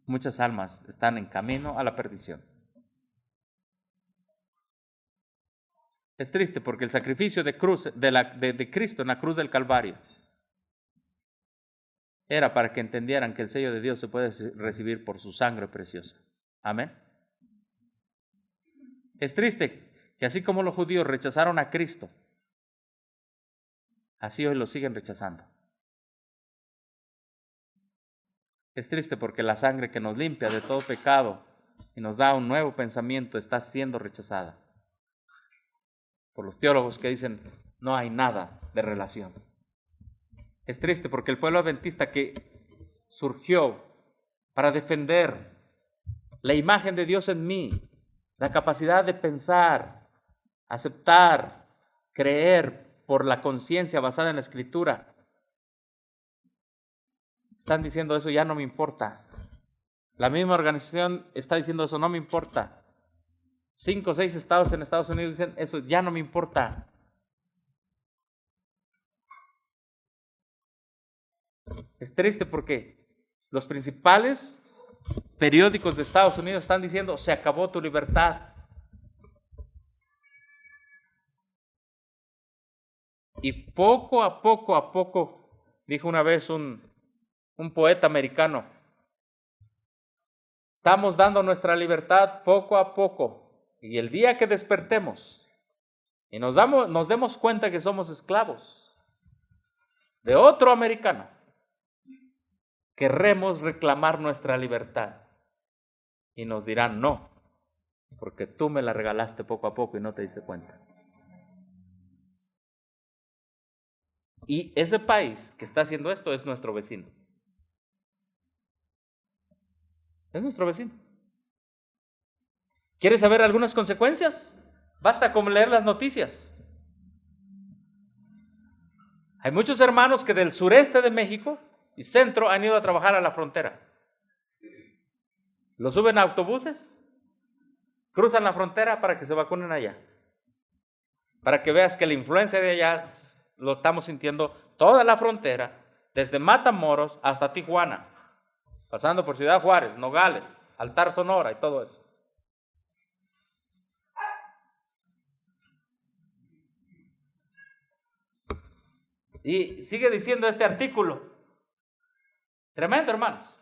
Muchas almas están en camino a la perdición. Es triste porque el sacrificio de Cristo en la cruz del Calvario era para que entendieran que el sello de Dios se puede recibir por su sangre preciosa. Amén. Es triste que así como los judíos rechazaron a Cristo, así hoy lo siguen rechazando. Es triste porque la sangre que nos limpia de todo pecado y nos da un nuevo pensamiento está siendo rechazada por los teólogos que dicen no hay nada de relación. Es triste porque el pueblo adventista que surgió para defender la imagen de Dios en mí, la capacidad de pensar, aceptar, creer por la conciencia basada en la Escritura, están diciendo eso ya no me importa. La misma organización está diciendo eso, no me importa. 5 o 6 estados en Estados Unidos dicen eso, ya no me importa. Es triste porque los principales periódicos de Estados Unidos están diciendo, se acabó tu libertad. Y poco a poco, dijo una vez un poeta americano, estamos dando nuestra libertad poco a poco. Y el día que despertemos y nos demos cuenta que somos esclavos de otro americano, querremos reclamar nuestra libertad. Y nos dirán, no, porque tú me la regalaste poco a poco y no te diste cuenta. Y ese país que está haciendo esto es nuestro vecino. Es nuestro vecino. ¿Quieres saber algunas consecuencias? Basta con leer las noticias. Hay muchos hermanos que del sureste de México y centro han ido a trabajar a la frontera. Los suben a autobuses, cruzan la frontera para que se vacunen allá. Para que veas que la influencia de allá lo estamos sintiendo toda la frontera, desde Matamoros hasta Tijuana, pasando por Ciudad Juárez, Nogales, Altar Sonora y todo eso. Y sigue diciendo este artículo, tremendo, hermanos.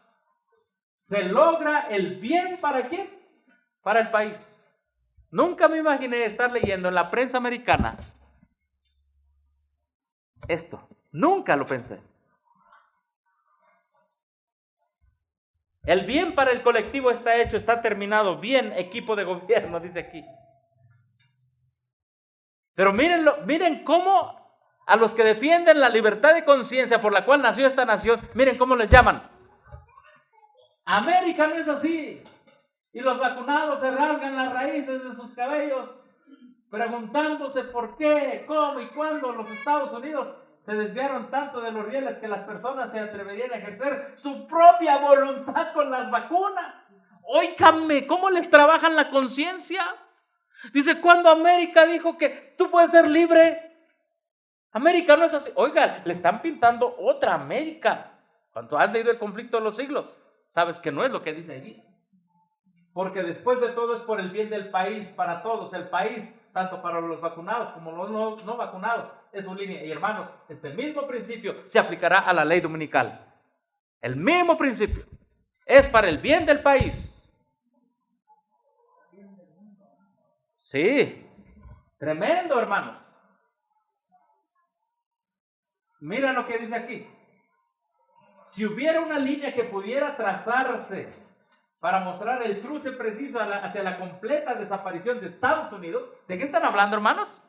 Se logra el bien ¿para quién? Para el país. Nunca me imaginé estar leyendo en la prensa americana esto. Nunca lo pensé. El bien para el colectivo está hecho, está terminado. Bien, equipo de gobierno, dice aquí. Pero miren cómo a los que defienden la libertad de conciencia por la cual nació esta nación, miren cómo les llaman. América no es así. Y los vacunados se rasgan las raíces de sus cabellos, preguntándose por qué, cómo y cuándo los Estados Unidos se desviaron tanto de los rieles que las personas se atreverían a ejercer su propia voluntad con las vacunas. Óigame, ¿cómo les trabajan la conciencia? Dice, ¿cuándo América dijo que tú puedes ser libre? América no es así. Oiga, le están pintando otra América. Cuando has leído el conflicto de los siglos, sabes que no es lo que dice allí. Porque después de todo es por el bien del país, para todos. El país, tanto para los vacunados como los no vacunados, es su línea. Y hermanos, este mismo principio se aplicará a la ley dominical. El mismo principio. Es para el bien del país. Sí, tremendo, hermanos. Mira lo que dice aquí. Si hubiera una línea que pudiera trazarse para mostrar el cruce preciso hacia la completa desaparición de Estados Unidos, ¿de qué están hablando, hermanos?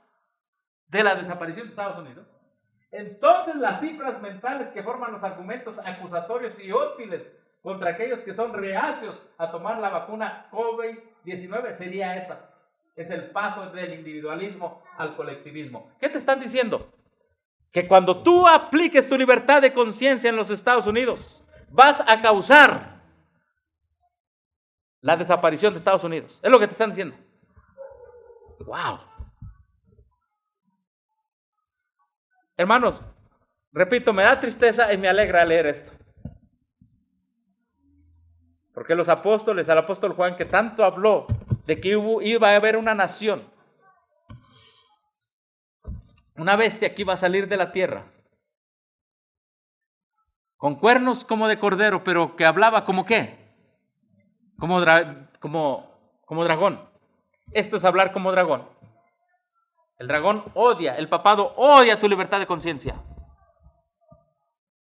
De la desaparición de Estados Unidos. Entonces las cifras mentales que forman los argumentos acusatorios y hostiles contra aquellos que son reacios a tomar la vacuna COVID-19 sería esa. Es el paso del individualismo al colectivismo. ¿Qué te están diciendo? Que cuando tú apliques tu libertad de conciencia en los Estados Unidos, vas a causar la desaparición de Estados Unidos. Es lo que te están diciendo. ¡Wow! Hermanos, repito, me da tristeza y me alegra leer esto. Porque los apóstoles, al apóstol Juan, que tanto habló de que iba a haber una nación, una bestia que iba a salir de la tierra, con cuernos como de cordero, pero que hablaba como ¿qué? Como dragón. Esto es hablar como dragón. El dragón odia, el papado odia tu libertad de conciencia.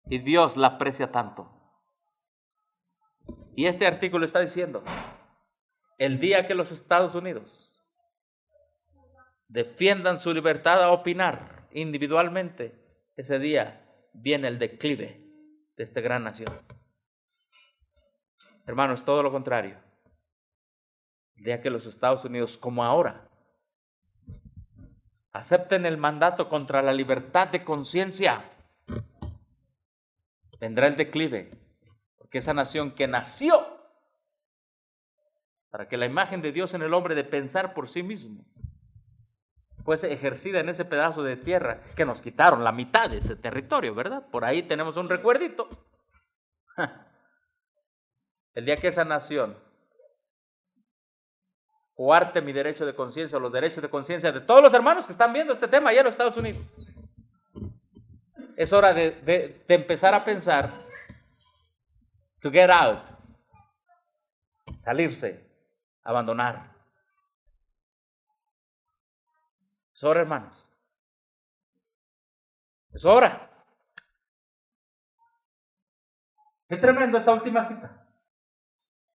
Y Dios la aprecia tanto. Y este artículo está diciendo, el día que los Estados Unidos defiendan su libertad a opinar individualmente, ese día viene el declive de esta gran nación. Hermanos, todo lo contrario. El día que los Estados Unidos, como ahora, acepten el mandato contra la libertad de conciencia, vendrá el declive, porque esa nación que nació para que la imagen de Dios en el hombre de pensar por sí mismo fuese ejercida en ese pedazo de tierra que nos quitaron la mitad de ese territorio, ¿verdad? Por ahí tenemos un recuerdito. El día que esa nación coarte mi derecho de conciencia o los derechos de conciencia de todos los hermanos que están viendo este tema allá en los Estados Unidos, es hora de empezar a pensar, to get out, salirse, abandonar. Es hora, hermanos. Es hora. Qué tremendo esta última cita.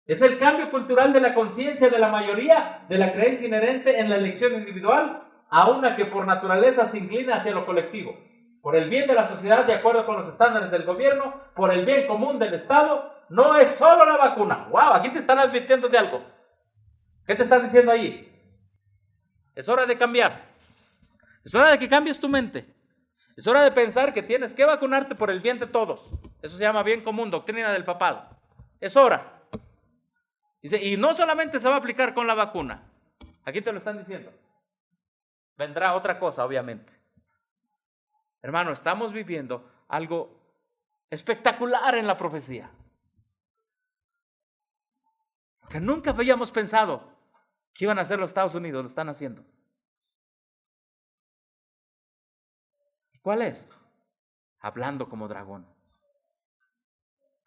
Es el cambio cultural de la conciencia de la mayoría, de la creencia inherente en la elección individual, a una que por naturaleza se inclina hacia lo colectivo, por el bien de la sociedad de acuerdo con los estándares del gobierno, por el bien común del Estado. No es solo la vacuna. ¡Wow! Aquí te están advirtiendo de algo. ¿Qué te están diciendo ahí? Es hora de cambiar. Es hora de que cambies tu mente. Es hora de pensar que tienes que vacunarte por el bien de todos. Eso se llama bien común, doctrina del papado. Es hora. Dice, y no solamente se va a aplicar con la vacuna. Aquí te lo están diciendo. Vendrá otra cosa, obviamente. Hermano, estamos viviendo algo espectacular en la profecía. Que nunca habíamos pensado que iban a hacer los Estados Unidos, lo están haciendo. ¿Cuál es? Hablando como dragón,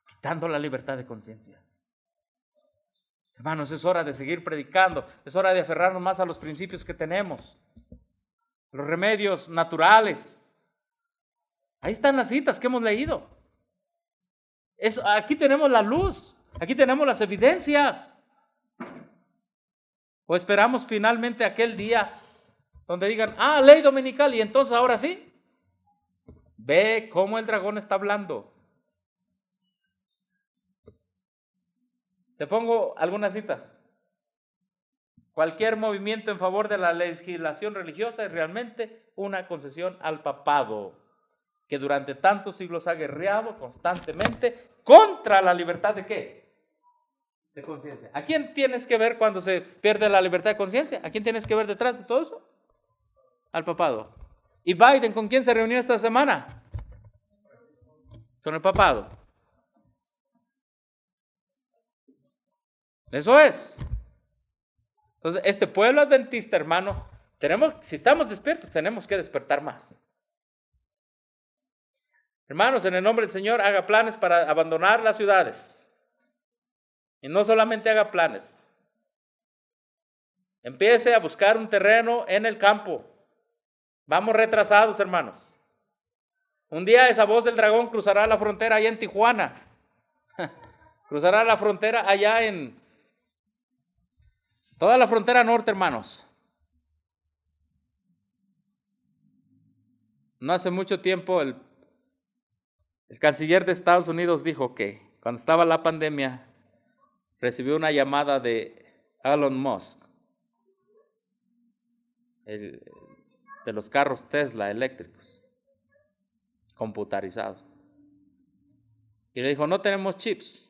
quitando la libertad de conciencia. Hermanos, es hora de seguir predicando, es hora de aferrarnos más a los principios que tenemos, los remedios naturales. Ahí están las citas que hemos leído. Aquí tenemos la luz, aquí tenemos las evidencias. ¿O esperamos finalmente aquel día donde digan, ley dominical, y entonces ahora sí? Ve cómo el dragón está hablando. Te pongo algunas citas. Cualquier movimiento en favor de la legislación religiosa es realmente una concesión al papado, que durante tantos siglos ha guerreado constantemente contra la libertad de ¿qué? De conciencia. ¿A quién tienes que ver cuando se pierde la libertad de conciencia? ¿A quién tienes que ver detrás de todo eso? Al papado. ¿Y Biden con quién se reunió esta semana? Con el papado. Eso es. Entonces, este pueblo adventista, hermano, si estamos despiertos, tenemos que despertar más. Hermanos, en el nombre del Señor, haga planes para abandonar las ciudades. Y no solamente haga planes. Empiece a buscar un terreno en el campo. Vamos retrasados, hermanos. Un día esa voz del dragón cruzará la frontera allá en Tijuana. Cruzará la frontera allá en toda la frontera norte, hermanos. No hace mucho tiempo el canciller de Estados Unidos dijo que cuando estaba la pandemia recibió una llamada de Elon Musk, de los carros Tesla eléctricos, computarizados. Y le dijo, no tenemos chips.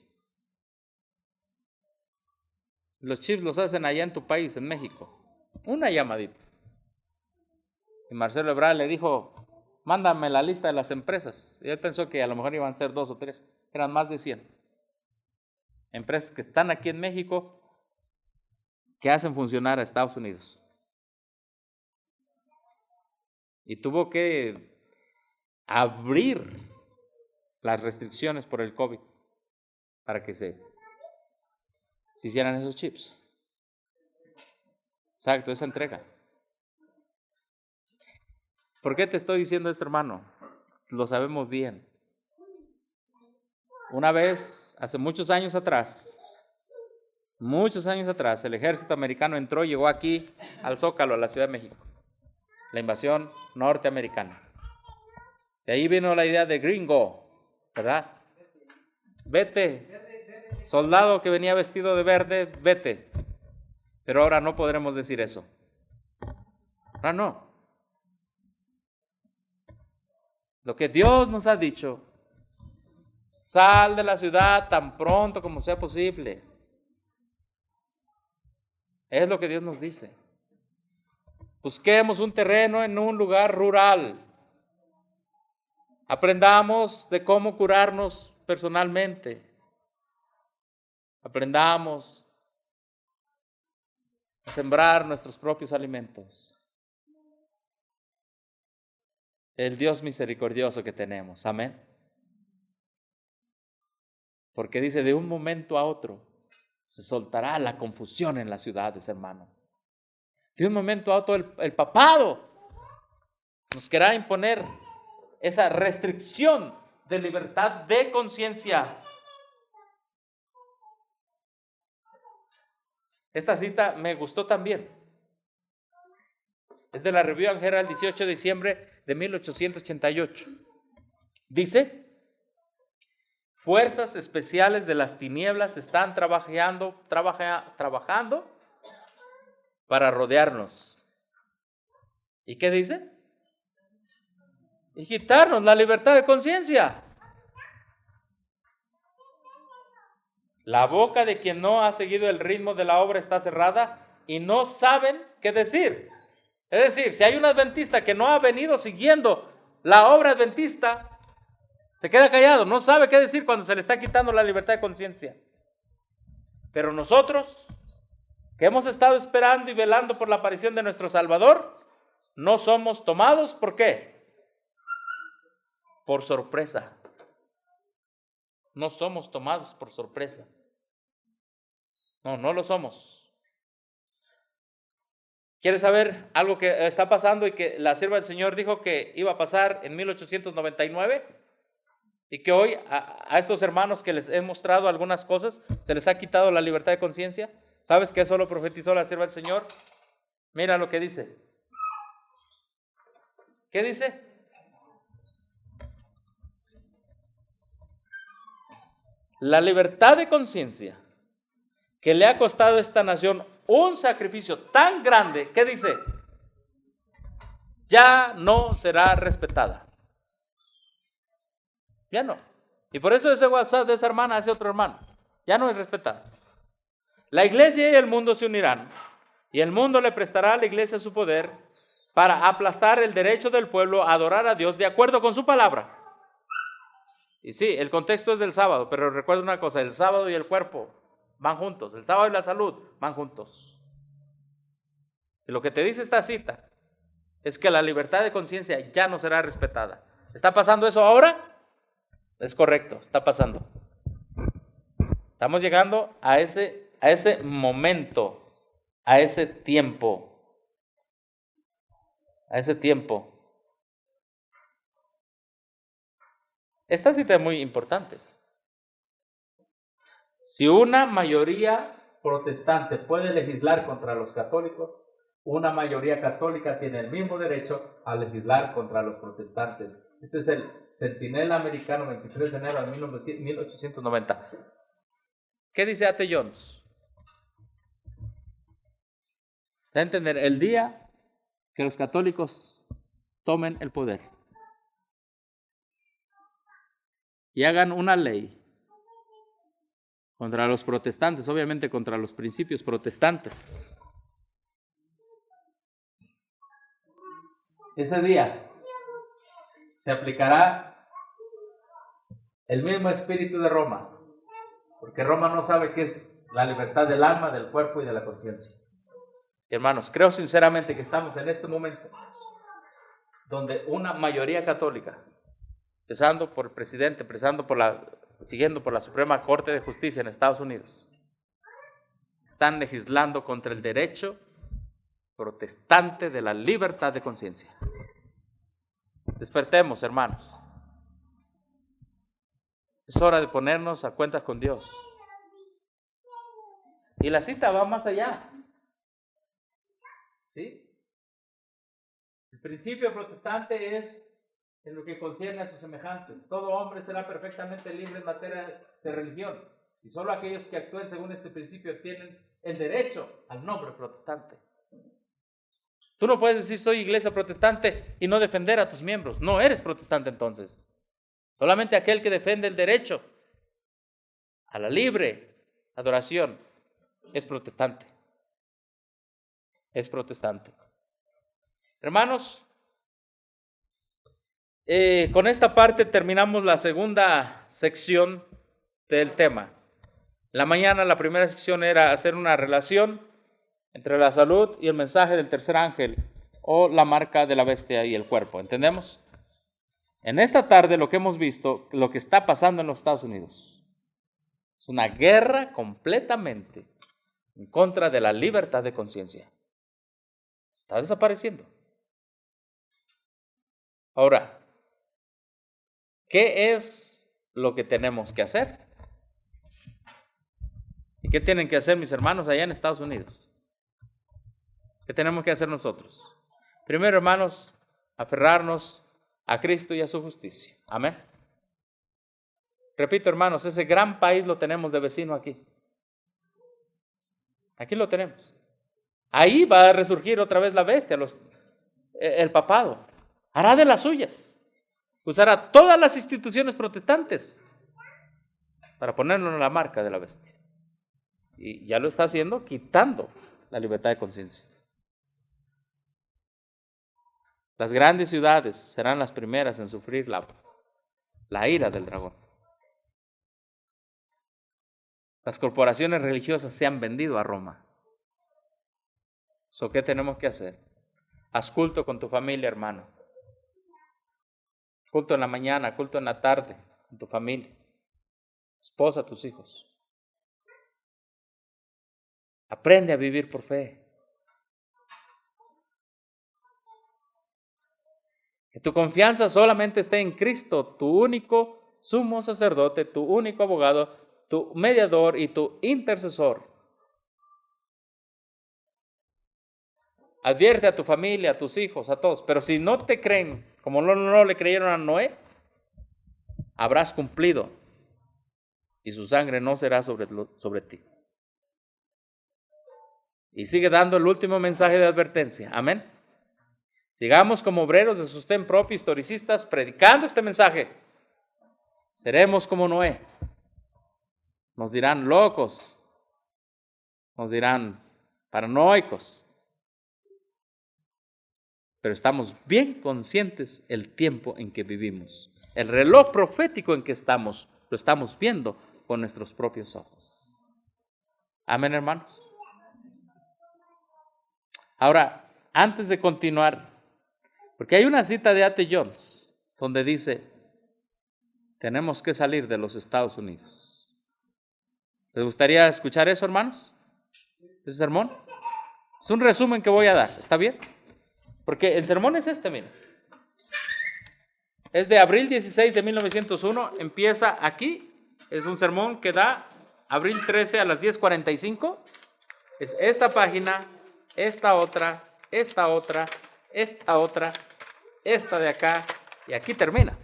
Los chips los hacen allá en tu país, en México. Una llamadita. Y Marcelo Ebrard le dijo, mándame la lista de las empresas. Y él pensó que a lo mejor iban a ser 2 o 3. Eran más de 100. Empresas que están aquí en México que hacen funcionar a Estados Unidos. Y tuvo que abrir las restricciones por el COVID para que se hicieran esos chips. Exacto, esa entrega. ¿Por qué te estoy diciendo esto, hermano? Lo sabemos bien. Una vez, hace muchos años atrás, el ejército americano entró y llegó aquí al Zócalo, a la Ciudad de México. La invasión norteamericana. De ahí vino la idea de gringo, ¿verdad? Vete, soldado que venía vestido de verde, vete. Pero ahora no podremos decir eso. Ahora no. Lo que Dios nos ha dicho. Sal de la ciudad tan pronto como sea posible. Es lo que Dios nos dice. Busquemos un terreno en un lugar rural. Aprendamos de cómo curarnos personalmente. Aprendamos a sembrar nuestros propios alimentos. El Dios misericordioso que tenemos. Amén. Porque dice, de un momento a otro se soltará la confusión en las ciudades, hermano. De un momento a otro el papado nos querrá imponer esa restricción de libertad de conciencia. Esta cita me gustó también. Es de la Review and Herald, 18 de diciembre de 1888. Dice, fuerzas especiales de las tinieblas están trabajando para rodearnos. ¿Y qué dice? Y quitarnos la libertad de conciencia. La boca de quien no ha seguido el ritmo de la obra está cerrada y no saben qué decir. Es decir, si hay un adventista que no ha venido siguiendo la obra adventista, se queda callado, no sabe qué decir cuando se le está quitando la libertad de conciencia. Pero nosotros, que hemos estado esperando y velando por la aparición de nuestro Salvador, no somos tomados, ¿por qué? Por sorpresa. No somos tomados por sorpresa. No lo somos. ¿Quieres saber algo que está pasando y que la sierva del Señor dijo que iba a pasar en 1899? Y que hoy a estos hermanos que les he mostrado algunas cosas, se les ha quitado la libertad de conciencia. ¿Sabes qué eso lo profetizó la sierva del Señor? Mira lo que dice. ¿Qué dice? La libertad de conciencia que le ha costado a esta nación un sacrificio tan grande, ¿qué dice? Ya no será respetada. Ya no. Y por eso ese WhatsApp de esa hermana hace otro hermano. Ya no es respetada. La iglesia y el mundo se unirán. Y el mundo le prestará a la iglesia su poder para aplastar el derecho del pueblo a adorar a Dios de acuerdo con su palabra. Y sí, el contexto es del sábado, pero recuerda una cosa, el sábado y el cuerpo van juntos, el sábado y la salud van juntos. Y lo que te dice esta cita es que la libertad de conciencia ya no será respetada. ¿Está pasando eso ahora? Es correcto, está pasando. Estamos llegando a ese momento, a ese tiempo. Esta cita es muy importante. Si una mayoría protestante puede legislar contra los católicos, una mayoría católica tiene el mismo derecho a legislar contra los protestantes. Este es el Centinela Americano, 23 de enero de 1890. ¿Qué dice A.T. Jones? Da a entender, el día que los católicos tomen el poder y hagan una ley contra los protestantes, obviamente contra los principios protestantes, ese día se aplicará el mismo espíritu de Roma, porque Roma no sabe qué es la libertad del alma, del cuerpo y de la conciencia. Hermanos, creo sinceramente que estamos en este momento donde una mayoría católica, empezando por el presidente, siguiendo por la Suprema Corte de Justicia en Estados Unidos, están legislando contra el derecho protestante de la libertad de conciencia. Despertemos, hermanos. Es hora de ponernos a cuentas con Dios. Y la cita va más allá. ¿Sí? El principio protestante es en lo que concierne a sus semejantes. Todo hombre será perfectamente libre en materia de religión. Y solo aquellos que actúen según este principio tienen el derecho al nombre protestante. Tú no puedes decir soy iglesia protestante y no defender a tus miembros. No eres protestante entonces. Solamente aquel que defiende el derecho a la libre adoración es protestante. Es protestante. Hermanos, con esta parte terminamos la segunda sección del tema. La mañana la primera sección era hacer una relación entre la salud y el mensaje del tercer ángel o la marca de la bestia y el cuerpo. ¿Entendemos? En esta tarde lo que hemos visto, lo que está pasando en los Estados Unidos, es una guerra completamente en contra de la libertad de conciencia. Está desapareciendo. Ahora, ¿qué es lo que tenemos que hacer? ¿Y qué tienen que hacer mis hermanos allá en Estados Unidos? ¿Qué tenemos que hacer nosotros? Primero, hermanos, aferrarnos a Cristo y a su justicia. Amén. Repito, hermanos, ese gran país lo tenemos de vecino aquí. Aquí lo tenemos. Ahí va a resurgir otra vez la bestia, el papado. Hará de las suyas. Usará todas las instituciones protestantes para ponernos en la marca de la bestia. Y ya lo está haciendo quitando la libertad de conciencia. Las grandes ciudades serán las primeras en sufrir la ira del dragón. Las corporaciones religiosas se han vendido a Roma. ¿So qué tenemos que hacer? Haz culto con tu familia, hermano. Culto en la mañana, culto en la tarde, con tu familia. Esposa, tus hijos. Aprende a vivir por fe. Que tu confianza solamente esté en Cristo, tu único sumo sacerdote, tu único abogado, tu mediador y tu intercesor. Advierte a tu familia, a tus hijos, a todos. Pero si no te creen, como no le creyeron a Noé, habrás cumplido y su sangre no será sobre ti. Y sigue dando el último mensaje de advertencia. Amén. Sigamos como obreros de sostén propio, historicistas, predicando este mensaje. Seremos como Noé. Nos dirán locos. Nos dirán paranoicos. Pero estamos bien conscientes el tiempo en que vivimos. El reloj profético en que estamos, lo estamos viendo con nuestros propios ojos. Amén, hermanos. Ahora, antes de continuar, porque hay una cita de A.T. Jones donde dice, tenemos que salir de los Estados Unidos. ¿Les gustaría escuchar eso, hermanos? ¿Ese sermón? Es un resumen que voy a dar, ¿está bien? Porque el sermón es este, miren. Es de abril 16 de 1901, empieza aquí. Es un sermón que da abril 13 a las 10:45. Es esta página, esta otra, esta otra, esta otra, esta de acá, y aquí termina.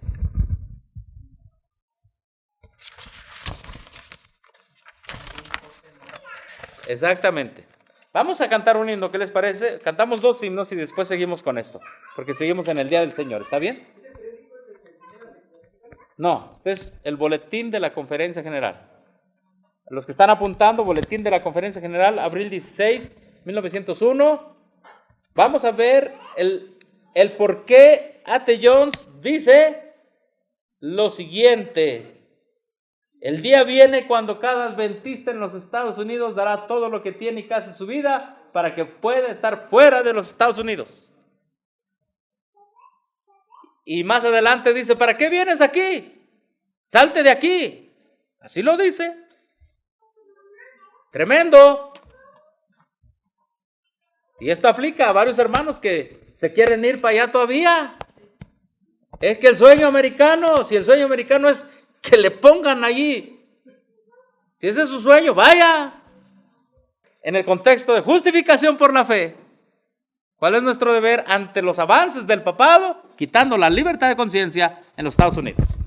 Exactamente. Vamos a cantar un himno, ¿qué les parece? Cantamos 2 himnos y después seguimos con esto, porque seguimos en el Día del Señor, ¿está bien? No, es el boletín de la Conferencia General. Los que están apuntando, boletín de la Conferencia General, abril 16, 1901. Vamos a ver el por qué A.T. Jones dice lo siguiente. El día viene cuando cada adventista en los Estados Unidos dará todo lo que tiene y casi su vida para que pueda estar fuera de los Estados Unidos. Y más adelante dice, ¿para qué vienes aquí? Salte de aquí. Así lo dice. Tremendo. Y esto aplica a varios hermanos que se quieren ir para allá todavía. Es que el sueño americano, si el sueño americano es que le pongan allí, si ese es su sueño, vaya. En el contexto de justificación por la fe, ¿cuál es nuestro deber ante los avances del papado? Quitando la libertad de conciencia en los Estados Unidos.